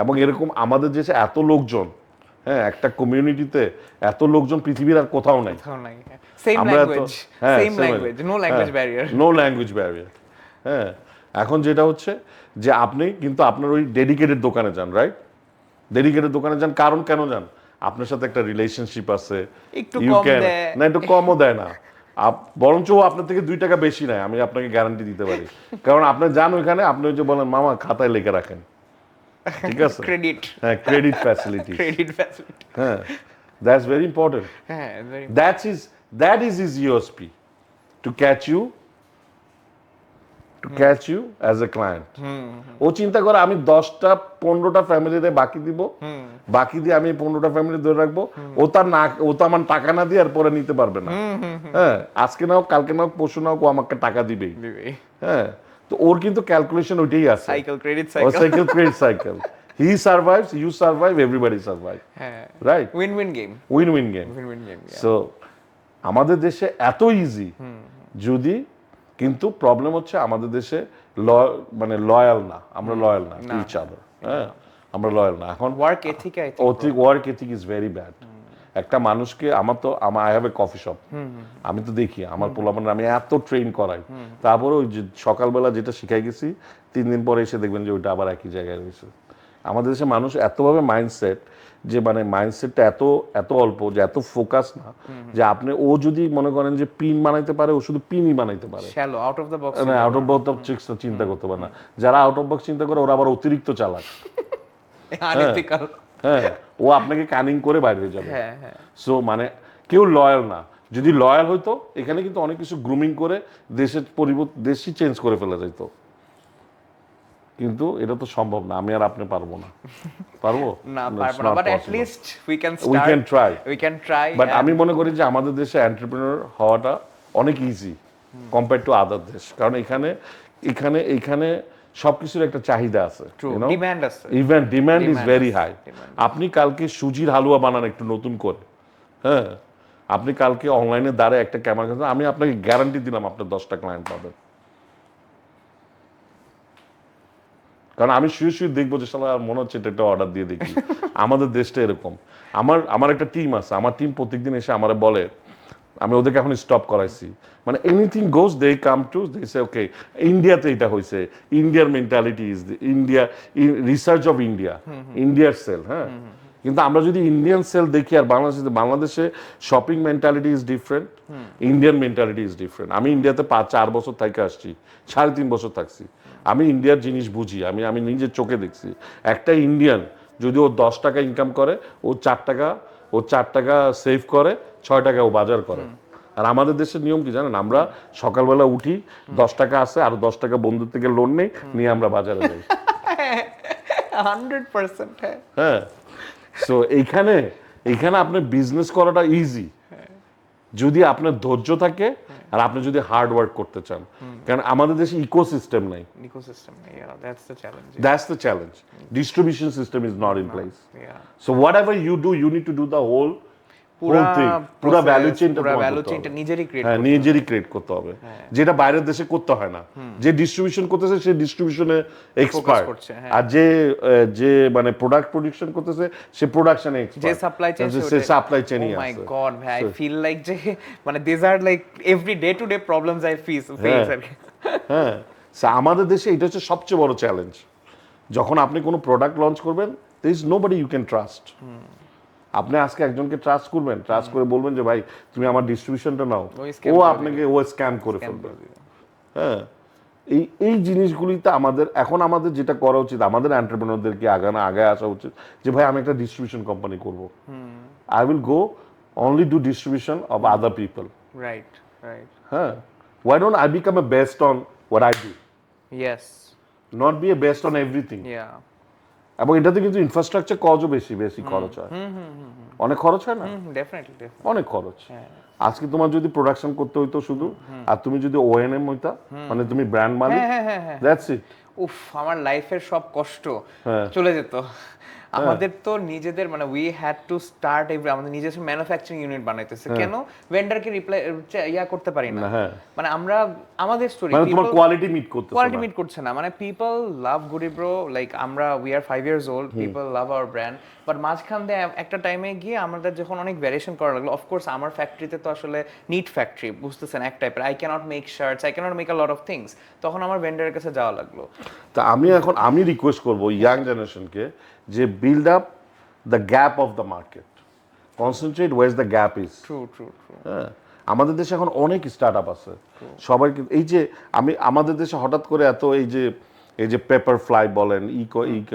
এবং এরকম আমাদের দেশে এত লোকজন, হ্যাঁ, একটা কমিউনিটিতে এত লোকজন পৃথিবীর আর কোথাও নাই। সেম আমরা তো- ল্যাঙ্গুয়েজ, হ্যাঁ, same same language, no language barrier. No language barrier. হ্যাঁ, এখন যেটা হচ্ছে যে আপনি কিন্তু আপনার ওই ডেডিকেটেড দোকানে যান, রাইট? ডেডিকেটেড দোকানে যান, কারণ কেন যান? আপনার সাথে একটা রিলেশনশিপ আছে, একটু You কম can- দেয়। না, একটু কমও দেয় না, বরঞ্চ ও আপনার থেকে 2 টাকা বেশি নেয়, আমি আপনাকে গ্যারান্টি দিতে পারি। কারণ আপনি যান ওইখানে, আপনি ওই যে বলেন মামা খাতায় লিখে রাখেন, ঠিক আছে? ক্রেডিট, হ্যাঁ, ক্রেডিট ফ্যাসিলিটি। Credit facility. হ্যাঁ, দ্যাটস ভেরি ইম্পর্টেন্ট। হ্যাঁ, very That is his USP, to catch you as a client. ও চিন্তা করে আমি 10টা 15টা ফ্যামিলিতে বাকি দিব, বাকি দিয়ে আমি 15টা ফ্যামিলি ধরে রাখবো, ও তো আমার টাকা না দিয়ে আর পরে নিতে পারবে না। হ্যাঁ, আজকে নাও, কালকে নাও, পরশু নাও, ও আমাকে টাকা দিবেই। হ্যাঁ, তো ওর কিন্তু ক্যালকুলেশন ওইটাই আছে, সাইকেল, ক্রেডিট ও cycle. Credit cycle. He survives, you survive, everybody survive. হ্যাঁ, Right? Win-win game, Win-win game. Win-win game. So আমাদের দেশে এত ইজি, যদি কিন্তু প্রবলেম হচ্ছে আমাদের দেশে মানে লয়াল না, আমরা লয়াল না টু ইচ আদার। হ্যাঁ, আমরা লয়াল না। এখন work ethic, I think work ethic is very bad. একটা মানুষকে, আমার I have a coffee shop, আমি তো দেখি আমার পোলাপান, আমি এত ট্রেন করাই, তারপরে ওই যে সকালবেলা যেটা শিখাই গেছি 3 দিন পরে এসে দেখবেন যে ওইটা আবার একই জায়গায় রয়েছে। আমাদের দেশে মানুষ এতভাবে মাইন্ডসেট, যে মানে মাইন্ডসেটটা এত অল্প, যে এত ফোকাস না, যে আপনি ও যদি মনে করেন যে পিন বানাইতে পারে, ও শুধু পিনই বানাইতে পারে, shallow, out of the box. না আউট অফ বক্স ট্রিক্সটা চিন্তা করতে পারে না। যারা আউট অফ বক্স চিন্তা করে ওরা আবার অতিরিক্ত চালাক। আনএথিক্যাল। হ্যাঁ, ও আপনাকে কানিং করে বাইরে হয়ে যাবে। হ্যাঁ, হ্যাঁ। সো মানে কেউ লয়াল না। যদি লয়াল হইতো, এখানে কিন্তু অনেক কিছু গ্রুমিং করে দেশই চেঞ্জ করে ফেলা যেত, কিন্তু এটা তো সম্ভব না। আমি আর আপনি পারবো না, পারবো না, পারবো না, but at least we can We can try. We can try. But আমি মনে করি যে আমাদের দেশে এন্টারপ্রেনার হওয়াটা অনেক ইজি কম্পেয়ার টু আদার দেশ, কারণ এখানে সবকিছুর একটা চাহিদা আছে, ডিমান্ড আছে। Even demand is Demand very আছে, হাই। demand আপনি কালকে সুজির হালুয়া বানান একটু নতুন করে, হ্যাঁ, আপনি কালকে অনলাইনে দাঁড়ায় একটা ক্যামেরা, আমি আপনাকে গ্যারান্টি দিলাম আপনার 10টা ক্লায়েন্ট পাবেন। কারণ আমি শুয়ে দেখবো যে শালা মনে হচ্ছে এটা একটা অর্ডার দিয়ে দেখি। আমাদের দেশটা এরকম। আমার একটা টিম আছে, আমার টিম প্রত্যেকদিন এসে আমারে বলে, আমি ওদেরকে এখন স্টপ করাইছি, মানে anything goes, they come to দে সে ওকে ইন্ডিয়াতে এটা হয়েছে, ইন্ডিয়ার mentality is India, research of ইন্ডিয়ার সেল। হ্যাঁ, কিন্তু আমরা যদি ইন্ডিয়ান সেল দেখি আর বাংলাদেশে shopping mentality is different, Indian mentality is different. আমি ইন্ডিয়াতে 4 বছর থেকে আসছি, 3.5 বছর থাকছি, আমি ইন্ডিয়ার জিনিস বুঝি, আমি নিজের চোখে দেখছি। একটা ইন্ডিয়ান যদি ও 10 টাকা ইনকাম করে, ও 4 টাকা সেভ করে, 6 টাকা ও বাজার করে। আর আমাদের দেশের নিয়ম কি জানেন? আমরা সকালবেলা উঠি, 10 টাকা আছে, আর 10 টাকা বন্ধুর থেকে লোন নেই, নিয়ে আমরা বাজারে যাই। 100%। হ্যাঁ, সো এইখানে আপনি বিজনেস করাটা ইজি, যদি আপনার ধৈর্য থাকে আর আপনি যদি হার্ড ওয়ার্ক করতে চান। কারণ আমাদের দেশে ইকোসিস্টেম নাই। Ecosystem, yeah, that's the challenge. That's the challenge. Distribution system is not in place. Yeah. So whatever you do, you need to do the whole thing. পুরা ভ্যালু চেইনটা নিজেরই ক্রিয়েট হ্যাঁ, নিজেরই ক্রিয়েট করতে হবে, যেটা বাইরের দেশে করতে হয় না। যে ডিস্ট্রিবিউশন করতেছে সে ডিস্ট্রিবিউশনে এক্সপার্ট, আর যে মানে প্রোডাক্ট প্রোডাকশন করতেছে সে প্রোডাকশনে এক্সপার্ট, যে সাপ্লাই চেইন, সে সাপ্লাই চেইনই আছে। ও মাই গড ভাই, আই ফিল লাইক যে মানে this are like every day to day problems I face. হ্যাঁ, আমাদের দেশে এটা হচ্ছে সবচেয়ে বড় চ্যালেঞ্জ। যখন আপনি কোনো প্রোডাক্ট লঞ্চ করবেন, there is nobody you can trust. আপনি আজকে একজনকে ট্রাস্ট করবেন, ট্রাস্ট করে বলবেন যে ভাই তুমি আমার ডিস্ট্রিবিউশনটা নাও, ও আপনাকে স্ক্যাম করে ফেলবে। হ্যাঁ, এই জিনিসগুলিতে আমাদের যেটা করা উচিত, আমাদের এন্টারপ্রেনারদেরকে আগে আসা উচিত যে ভাই আমি একটা ডিস্ট্রিবিউশন কোম্পানি করব, I will go only do distribution of other people. Right. হ্যাঁ, why don't I become a best on what I do? Yes. Not be a best on everything. Yeah. এবং এটাতে কিন্তু ইনফ্রাস্ট্রাকচার কজও বেশি খরচ হয়। অনেক খরচ হয় না? Definitely. অনেক খরচ। হ্যাঁ। আজকে তোমার যদি প্রোডাকশন করতে হইতো শুধু, আর তুমি যদি ওএনএম হইতা, মানে তুমি ব্র্যান্ড মালিক, হ্যাঁ। That's it. উফ, আমার লাইফের সব কষ্ট হ্যাঁ। চলে যেত। আমাদের তো নিজেদের মানে উই হ্যাড টু স্টার্ট আমাদের নিজস্ব ম্যানুফ্যাকচারিং ইউনিট বানাইতেছে, কেন ভেন্ডারকে রিপ্লাই ইয়া করতে পারি না। হ্যাঁ। মানে আমরা আমাদের স্টোরি মানে তোমার কোয়ালিটি মিট করতেছে কোয়ালিটি না। মিট করছে না, মানে পিপল লাভ গুডি ব্রো, লাইক আমরা we are 5 years old, people love our brand, but মাঝখান দিয়ে একটা টাইমে গিয়ে আমাদের যখন অনেক ভ্যারিয়েশন করা লাগলো, অফকোর্স আমার ফ্যাক্টরিতে তো আসলে নিট ফ্যাক্টরি, বুঝতেছেন, এক টাইপের, I cannot make shirts, I cannot make a lot of things, তখন আমার ভেন্ডারের কাছে যাওয়া লাগলো। তা আমি রিকোয়েস্ট করবো ইয়াং জেনারেশনকে যে build up the gap of the market, concentrate where the gap is. True. হ্যাঁ, আমাদের দেশে এখন অনেক স্টার্ট আপ আছে সবাই। এই যে আমাদের দেশে হঠাৎ করে এত এই যে পেপার ফ্লাই বলেন,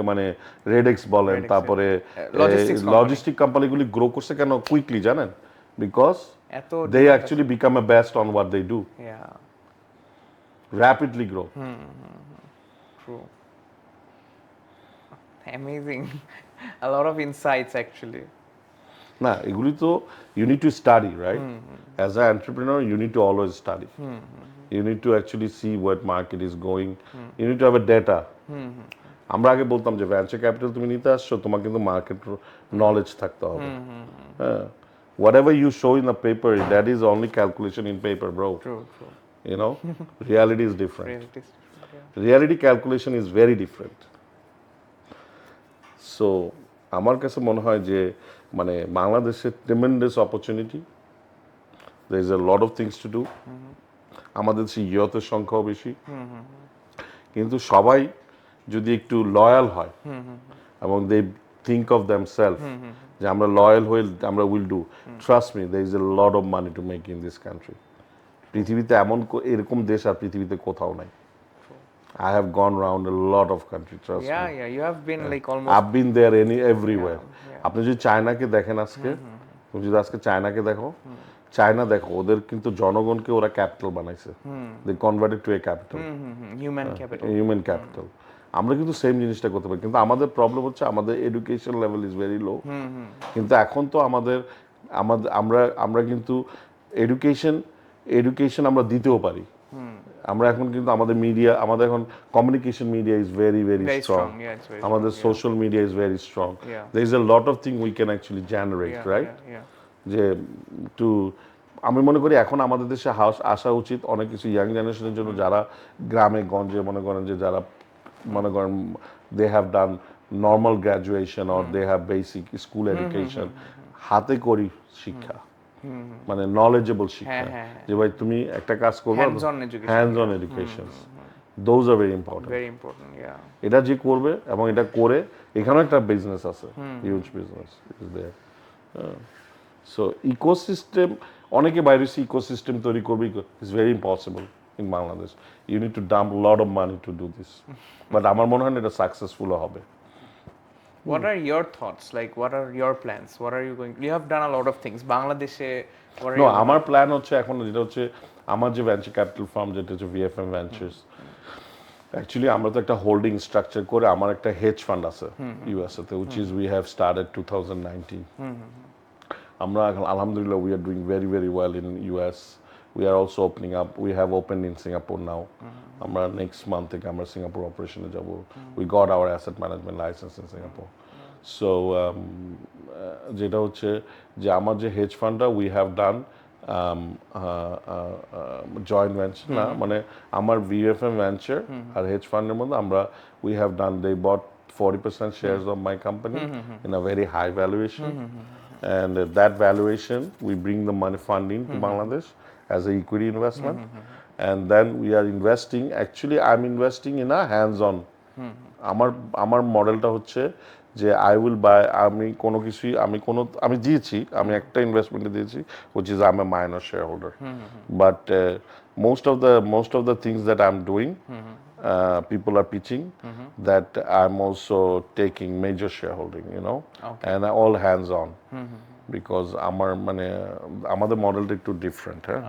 মানে রেডেক্স বলেন, তারপরে লজিস্টিক কোম্পানিগুলি গ্রো করছে কেন কুইকলি জানেন? Because they actually become a best on what they do, rapidly grow. True. Amazing. A lot of insights actually. না, এগুলি তো you need to study, right? As a entrepreneur you need to always study. You need to actually see what market is going. You need to have a data. আমরা আগে বলতাম যে venture capital তুমি নিতে আসছো, তোমার কিন্তু মার্কেট নলেজ থাকতে হবে। হ্যাঁ, whatever you show in the paper, that is only calculation in paper, bro. True. You know, reality is different. Reality is different, yeah. Reality calculation is very different. So আমার কাছে মনে হয় যে মানে বাংলাদেশে tremendous opportunity. There is a lot of things to do. আমাদের দেশে ইয়তের সংখ্যাও বেশি, কিন্তু সবাই যদি একটু লয়াল হয় এবং দে থিঙ্ক অফ দেমসেলফ যে আমরা লয়াল হয়ে আমরা will do, trust me, there is a lot of money to make in this country. পৃথিবীতে এরকম দেশ আর পৃথিবীতে কোথাও নাই। I have gone around a lot of countries, trust me. Yeah, you have been like almost. I've been there everywhere. আপনি যদি চায়নাকে দেখেন আজকে, তুমি যদি আজকে চায়নাকে দেখো, চায়না দেখো, ওদের কিন্তু জনগণকে ওরা ক্যাপিটাল বানাইছে, they converted to a capital, human capital. আমরা কিন্তু সেম জিনিসটা করতে পারি, কিন্তু আমাদের প্রবলেম হচ্ছে আমাদের education level is very low. কিন্তু এখন তো আমরা কিন্তু এডুকেশন আমরা দিতেও পারি। আমরা এখন কিন্তু আমাদের মিডিয়া, আমাদের এখন communication media is very strong, আমাদের social media is very strong, there is a lot of thing we can actually generate, right? যে আমি মনে করি এখন আমাদের দেশে আসা উচিত অনেক কিছু ইয়াং জেনারেশনের জন্য, যারা গ্রামে গঞ্জে মনে করেন যে যারা মনে করেন they have done normal graduation or they have basic school education, হাতে করি শিক্ষা, মানে নলেজেবল শিক্ষা, যে ভাই তুমি একটা কাজ করবে, hands on education, those are very important. এটা যে করবে এবং এটা করে, এখানেও একটা বিজনেস আছে, huge business is there. So ecosystem, অনেকে বাইরে ইকোসিস্টেম তৈরি করবে, it's very impossible in Bangladesh. You need to dump lot of money to do this, but আমার মনে হয় এটা সাকসেসফুল হবে। What are your thoughts? Like, what are your plans? What are you going? You have done a lot of things. Bangladeshe. No, আমার plan হচ্ছে এখন যেটা হচ্ছে আমার যে ভেঞ্চার ক্যাপিটাল ফার্ম যেটা হচ্ছে VFM ভেঞ্চার্স, অ্যাকচুয়ালি আমরা তো একটা হোল্ডিং স্ট্রাকচার করে আমার একটা হেজ ফান্ড আছে ইউএসএ তে, which is we have started 2019. আমরা alhamdulillah we are doing very well in US. We are also opening up. We have opened in Singapore now. আমরা next month থেকে আমরা Singapore অপারেশনে যাব. We got our asset management license in Singapore. So যেটা হচ্ছে যে আমার যে হেজ ফান্ডটা we have done joint venture না, মানে আমার VFM ভেঞ্চার আর হেজ ফান্ডের মধ্যে আমরা we have done, they bought 40% shares of my company in a very high valuation. And that valuation, we bring the money funding to Bangladesh as an equity investment. And then we are investing, actually I'm investing in a hands-on. আমার মডেলটা হচ্ছে যে I will buy, আমি দিয়েছি, আমি একটা ইনভেস্টমেন্টে দিয়েছি, which is I'm a minor shareholder. But most of the things that I'm doing, people are pitching that I'm also taking major shareholding, you know, and all hands on. Because আমার মানে আমাদের মডেলটা একটু ডিফারেন্ট, হ্যাঁ।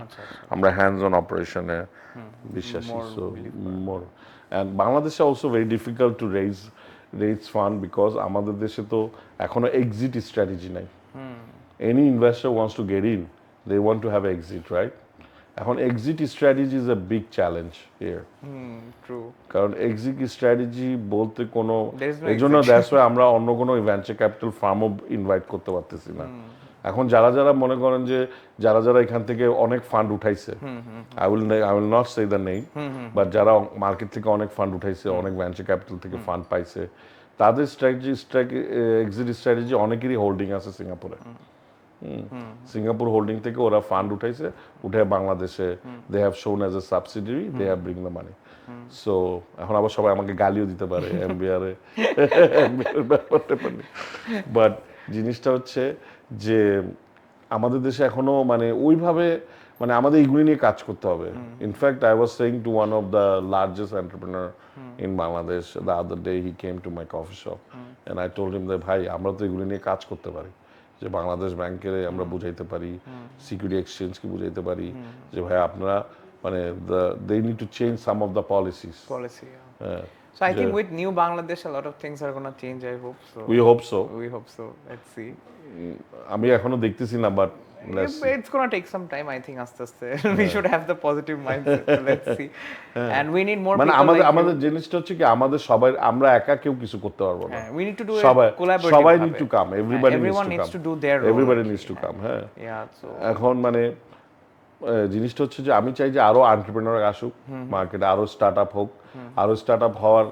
আমরা hands on অপারেশনে বিশ্বাসী, so more and বাংলাদেশে also very difficult to raise fund because আমাদের দেশে তো এখনো এক্সিট স্ট্র্যাটেজি নাই। Any investor wants to get in, they want to have exit, right? এখন exit strategy is a big challenge here, কারণ exit strategy বলতে কোনো এই জন্য দ্যাটস ওয়াই আমরা অন্য কোনো ভেঞ্চার ক্যাপিটাল ফার্মও ইনভাইট করতে পারতেছি না। এখন যারা যারা মনে করেন যে যারা যারা এখান থেকে অনেক ফান্ড উঠাইছে, I will not say the name, but যারা মার্কেট থেকে অনেক ফান্ড উঠাইছে, অনেক ভেঞ্চার ক্যাপিটাল থেকে ফান্ড পাইছে, তাদের এক্সিট স্ট্র্যাটেজি অনেকেরই হোল্ডিং আছে সিঙ্গাপুরে। সিঙ্গাপুর হোল্ডিং থেকে ওরা ফান্ড উঠাইছে, উঠে বাংলাদেশে they have shown as a subsidiary, they have bring the money. So এখন আবার সবাই আমাকে গালিও দিতে পারে এমবিআর ব্যাপারটা পারি, বাট জিনিসটা হচ্ছে যে আমাদের দেশে এখনো মানে ওইভাবে মানে আমাদের এগুলি নিয়ে কাজ করতে হবে। In fact I was saying to one of the largest entrepreneur in Bangladesh the other day, he came to my coffee shop and I told him that ভাই আমরা তো এগুলি নিয়ে কাজ করতে পারি, যে বাংলাদেশ ব্যাংকের আমরা বুঝাইতে পারি, সিকিউরিটি এক্সচেঞ্জকে বুঝাইতে পারি যে ভাই আপনারা মানে they need to change some of the policies. So I think with new Bangladesh a lot of things are going to change, I hope so. We hope so. Let's see. আমি এখনো দেখতেছি না, but It's going to take some time, I think. আস্তে আস্তে we should have the positive mindset. So let's see. And we need more মানে people like আমাদের you. জিনিসটা হচ্ছে কি আমাদের সবাই আমরা একা কেউ কিছু করতে পারবো না। We need to do সবাই it collaboratively. সবাই need to come, everyone needs to do their role. Everybody needs to come, হ্যাঁ। So এখন মানে জিনিসটা হচ্ছে যে আমি চাই যে আরো এন্টারপ্রেনার আসুক মার্কেটে, আরো স্টার্টআপ হোক, আরো স্টার্টআপ হওয়ার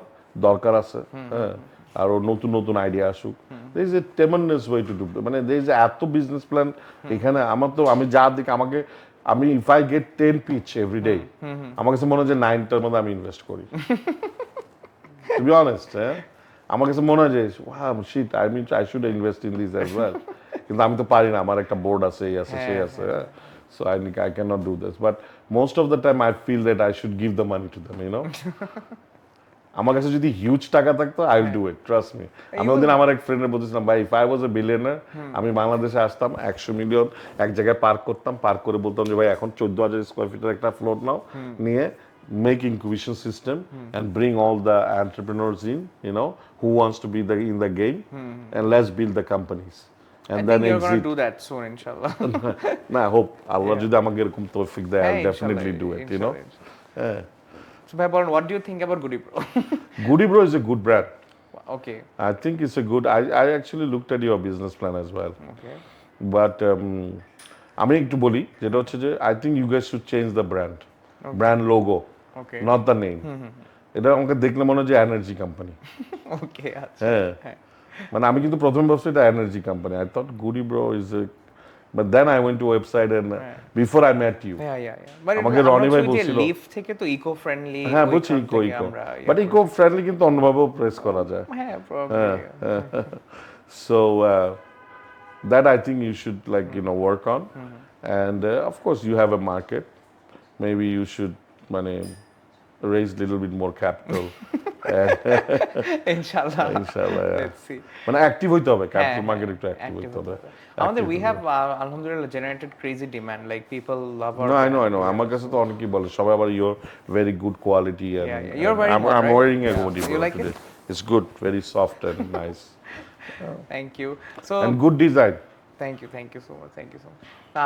দরকার আছে, হ্যাঁ। আরো নতুন নতুন আইডিয়া আসুক। there is a tremendous way to do, মানে there is এত বিজনেস প্ল্যান এখানে। আমার তো আমি যা দিক আমাকে আমি if I get 10 pitch every day, আমার কাছে মনে হয় যে 9টার মধ্যে আমি ইনভেস্ট করি, টু বি অনেস্ট, হ্যাঁ। আমার কাছে মনে হয় যে wow shit I should invest in this as well, কিন্তু আমি তো পারি না, আমার একটা বোর্ড আছে, এই আছে সেই আছে, so I cannot do this, but most of the time I feel that I should give the money to them, you know. আমার কাছে যদি হিউজ টাকা থাকতো I will do it, trust me. আমি ওদিন আমার এক ফ্রেন্ডের বলছিলাম ভাই if I was A billionaire, আমি বাংলাদেশে আসতাম 100 মিলিয়ন এক জায়গায় পার্ক করতাম, পার্ক করে বলতাম যে ভাই এখন 14,000 স্কয়ার ফিটের একটা ফ্লোর নাও, নিয়ে make incubation system and bring all the entrepreneurs in, you know, who wants to be in the game, and let's build the companies. And then you're going to do that soon, inshallah. না, I hope Allah যদি আমাকে এরকম তৌফিক দেয়, I'll definitely do it, you know. Yeah. So ভাই বলেন, what do you think about Goody Bro? Goody Bro is a good brand. Okay. I think it's a good. I actually looked at your business plan as well. Okay. But আমি একটু বলি যেটা হচ্ছে যে I think you guys should change the brand logo, okay, not the name. এটা আমাকে দেখলে মনে হয় যে এনার্জি কোম্পানি। Okay, আচ্ছা। হ্যাঁ, মানে আমি কিন্তু প্রথম ভাবছি এটা energy company. I thought Goody Bro is a, but then I went to website and before I met you. Yeah. But আমাকে রনি ভাই বলছিল লিফ থেকে তো ইকো ফ্রেন্ডলি। হ্যাঁ বুঝছি, ইকো বাট ইকো ফ্রেন্ডলি কিন্তু অন্যভাবেও প্রেস করা যায়। হ্যাঁ, probably. So that I think you should work on, and of course you have a market, maybe you should raise little bit more capital. Inshallah, yeah. Let's see. মানে active হইতে হবে, capital market একটু active হইতে হবে। আমাদের we have alhamdulillah generated crazy demand, like people love our. No, I know. আমার কাছে তো অনেকেই বলে সবাই আবার you're very good quality, and you're wearing I'm wearing a Goody Bro you like today. it? It's good, very soft and nice. Thank you. So and good design. Thank you so much.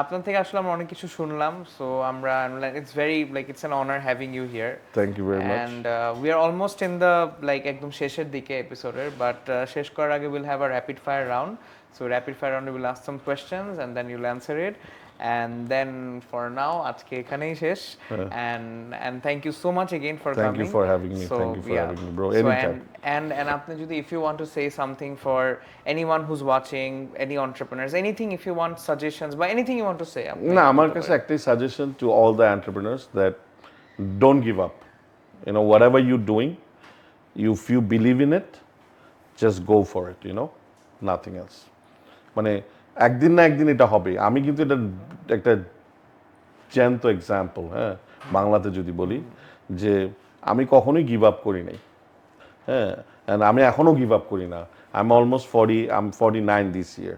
আপনার থেকে আসলে আমরা অনেক কিছু শুনলাম, so আমরা it's very it's an honor having you here. Thank you very much. And we are almost in the একদম শেষের দিকে এপিসোডের, বাট শেষ করার আগে we'll have a rapid fire round. So rapid fire round, we will ask some questions and then you'll answer it. And then for now, আজকে এখানেই শেষ। And thank you so much again for coming. Thank you for having me. Thank you for having me, bro. Anytime. And আপনি যদি if you want to say something for anyone who's watching, any entrepreneurs, anything, if you want suggestions, but anything you want to say. না, আমার কাছে একটাই suggestion to all the entrepreneurs that don't give up. Whatever you're doing, if you believe in it, just go for it, nothing else. একদিন না একদিন এটা হবে। আমি কিন্তু এটা একটা জ্যান্ত এক্সাম্পল, হ্যাঁ, বাংলাতে যদি বলি যে আমি কখনোই গিভ আপ করি নাই, হ্যাঁ, and আমি এখনো গিভ আপ করি না। I'm 49 this year,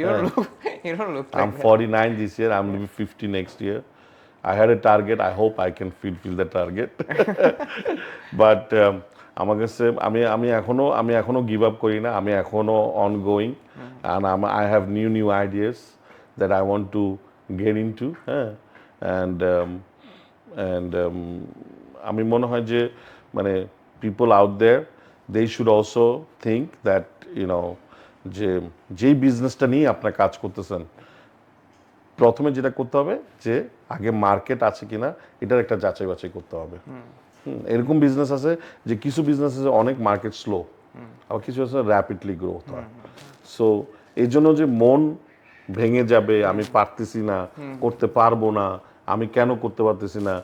You don't look. You don't look like I'm that. 49 this year. I'm going to be 50 next year. I had a target. I hope I can fulfill the target. But আমার কাছে আমি এখনো give up করি না আমি এখনো ongoing and I have new ideas that I want to get into and আমি মনে হয় যে মানে people out there they should also think that যে যেই বিজনেসটা নিয়ে আপনার কাজ করতেছেন প্রথমে যেটা করতে হবে যে আগে মার্কেট আছে কিনা এটার একটা যাচাই বাছাই করতে হবে এরকম বিজনেস আছে যে কিছু বিজনেস আছে অনেক মার্কেট স্লো আবার কিছু আছে র্যাপিডলি গ্রোথ হয় সো এই জন্য যে মন ভেঙে যাবে আমি পারতেছি না করতে পারবো না আমি কেন করতে পারতেছি না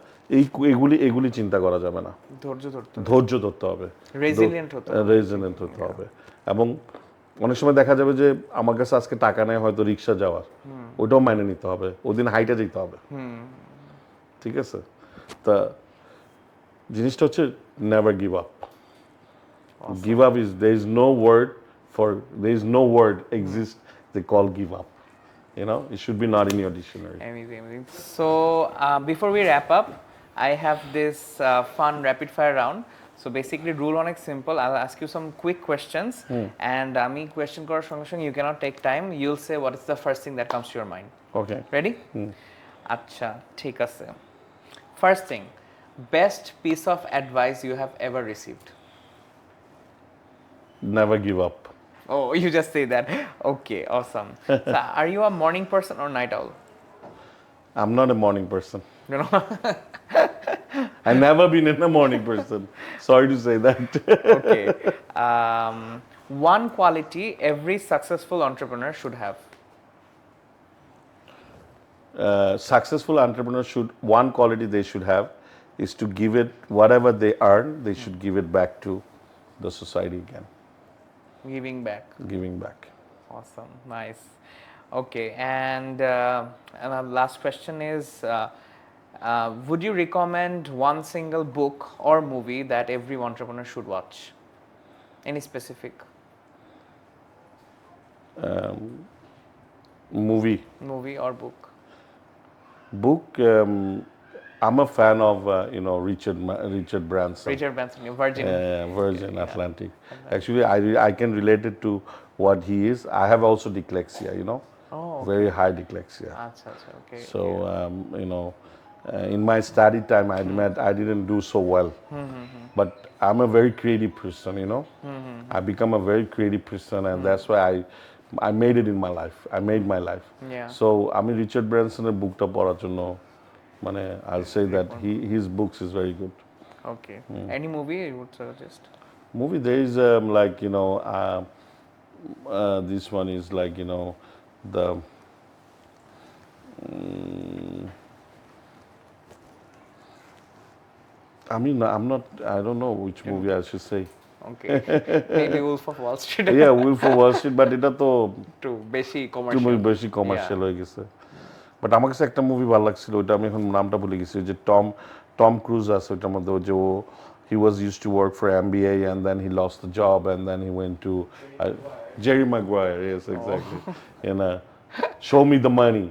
এগুলি চিন্তা করা যাবে না ধৈর্য ধরতে হবে রেজিলিয়েন্ট হতে হবে এবং অনেক সময় দেখা যাবে যে আমার কাছে আজকে টাকা নেই হয়তো রিক্সা যাওয়ার ওটাও মাইনে নিতে হবে ওদিন হাইটে যেতে হবে ঠিক আছে তা জিনিসটা হচ্ছে never give up give up is there is no word exist they call give up it should be not in your dictionary. Amazing. So before we wrap up, I have this fun rapid fire round. So basically rule অনেক simple. I'll ask you some quick questions and আমি question করার সঙ্গে সঙ্গে you cannot take time. You'll say what is the first thing that comes to your mind. Okay. Ready? আচ্ছা ঠিক আছে. First thing, best piece of advice you have ever received. Never give up. Oh, you just say that. Okay, awesome. So are you a morning person or night owl? I'm not a morning person. You know. I've never been a morning person. Sorry to say that. Okay. One quality every successful entrepreneur should have. Successful entrepreneurs one quality they should have is to give it whatever they earn, they should give it back to the society again. Giving back. Awesome, nice. Okay, and our last question is, would you recommend one single book or movie that every entrepreneur should watch? Any specific? Movie or book? Book. I'm a fan of Richard Branson. Virgin Atlantic. Actually, I can relate it to what he is. I have also dyslexia. Oh, very high dyslexia. Okay. So in my study time, I didn't do so well. But I'm a very creative person. I become a very creative person, and that's why I made it in my life. I made my life. Yeah. So Richard Branson's book ta পড়ার জন্য I'll say that his books is very good. Okay. Any movie you would suggest? Movie there is this one is the I don't know which movie I should say. Okay. Maybe Wolf of Wall Street. Yeah, Wolf of Wall Street, but এটা তো too বেশি commercial হয়ে গেছে but আমার কাছে একটা movie ভালো লাগছিল ওটা আমি এখন নামটা ভুলে গেছি যে টম ক্রুজ আছে ওটার মধ্যে যে he was used to work for MBA and then he lost the job and then he went to Jerry Maguire. Yes, exactly. Show me the money.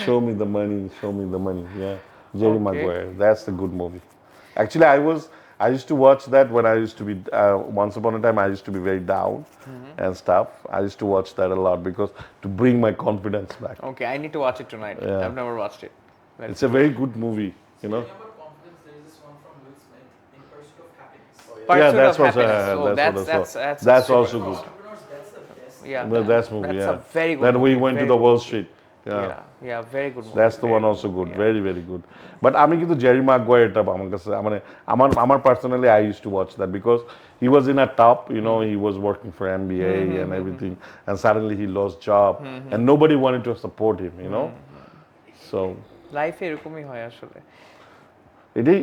Show me the money. Yeah, Jerry Maguire. That's a good movie. Actually, I used to watch that when I used to be once upon a time I used to be very down and stuff. I used to watch that a lot because to bring my confidence back. Okay, I need to watch it tonight. Yeah. I've never watched it. It's a very good movie, That's also good. Yeah, that's movie. That's a very good Then we movie. went to the Wall Street. Yeah, very good movie. That's the one also good. Very, very good. But আমি কিন্তু Jerry Maguire টা আমার কাছে আমার personally I used to watch that because he was in a top, he was working for MBA and everything, and suddenly he lost job and nobody wanted to support him, So লাইফে এরকমই হয় আসলে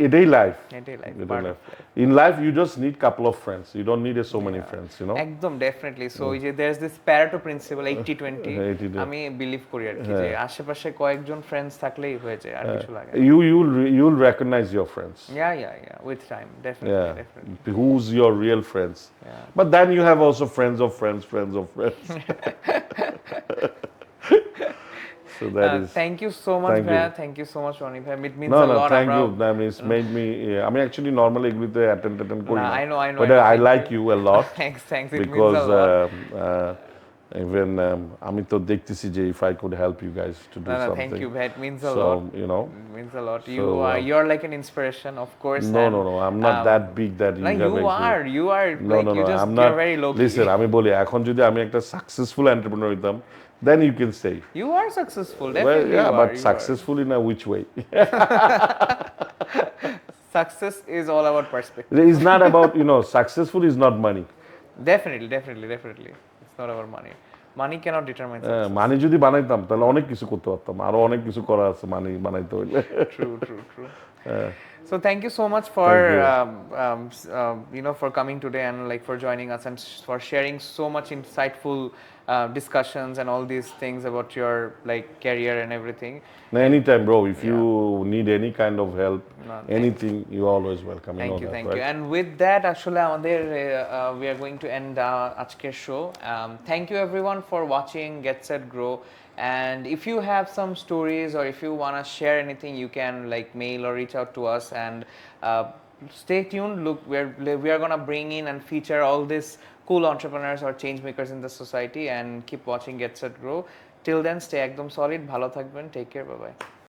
এটাই life. এটাই life, এটাই part life. of life. In life you just need couple of friends. You don't need so many friends, you know. একদম definitely so ওই যে there's this Pareto principle 80-20 80-20 আমি বিলিভ করি আর কি যে আশেপাশে কয়েকজন ফ্রেন্ডস থাকলেই হয়ে যায় আর কিছু লাগে না You'll recognize your friends. yeah with time definitely Yeah. definitely Who's your real friends? But then you have also friends of friends, friends of friends. So that is. thank you so much Thank you. ভাইয়া thank you so much Ronny ভাই it means No, a no, lot thank আমরা you. That means made me. I mean, actually, normally এগুলিতে attend করি Nah, না. I know, But I know, I thank like you a lot thanks it because means a lot even আমি তো দেখতেছি যে if I could help you guys to do no, something. thank you ভাই it means a So lot you know. it means a lot So, you're like an inspiration of course No, and, no, no. I'm not that big that you no, have you actually. are No, like no, you no. just I'm not. you're very low key Listen, আমি বলি এখন যদি আমি একটা successful entrepreneur হইতাম, then you can say. you are successful Well, definitely yeah, you but are, you successful in a which way? are. Success is all about perspective It's not about successful is not money. definitely it's not about money cannot determine success মানি যদি বানাইতাম তাহলে অনেক কিছু করতে পারতাম, আরো অনেক কিছু করা আছে মানি বানাইতে হইলে। true so thank you so much for for coming today and like for joining us and for sharing so much insightful discussions and all these things about your like career and everything. Anytime, bro. If you need any kind of help, No, anything, you're always welcome. You know that, thank right? you. And with that, আসলে আমাদের we are going to end আজকের show. Thank you everyone for watching Get Set Grow. And if you have some stories or if you want to share anything, you can like mail or reach out to us. And stay tuned. Look, we are gonna bring in and feature all these cool entrepreneurs or change makers in the society. And keep watching Get Set Grow. Till then, stay একদম solid. ভালো থাকবেন. Take care. Bye bye.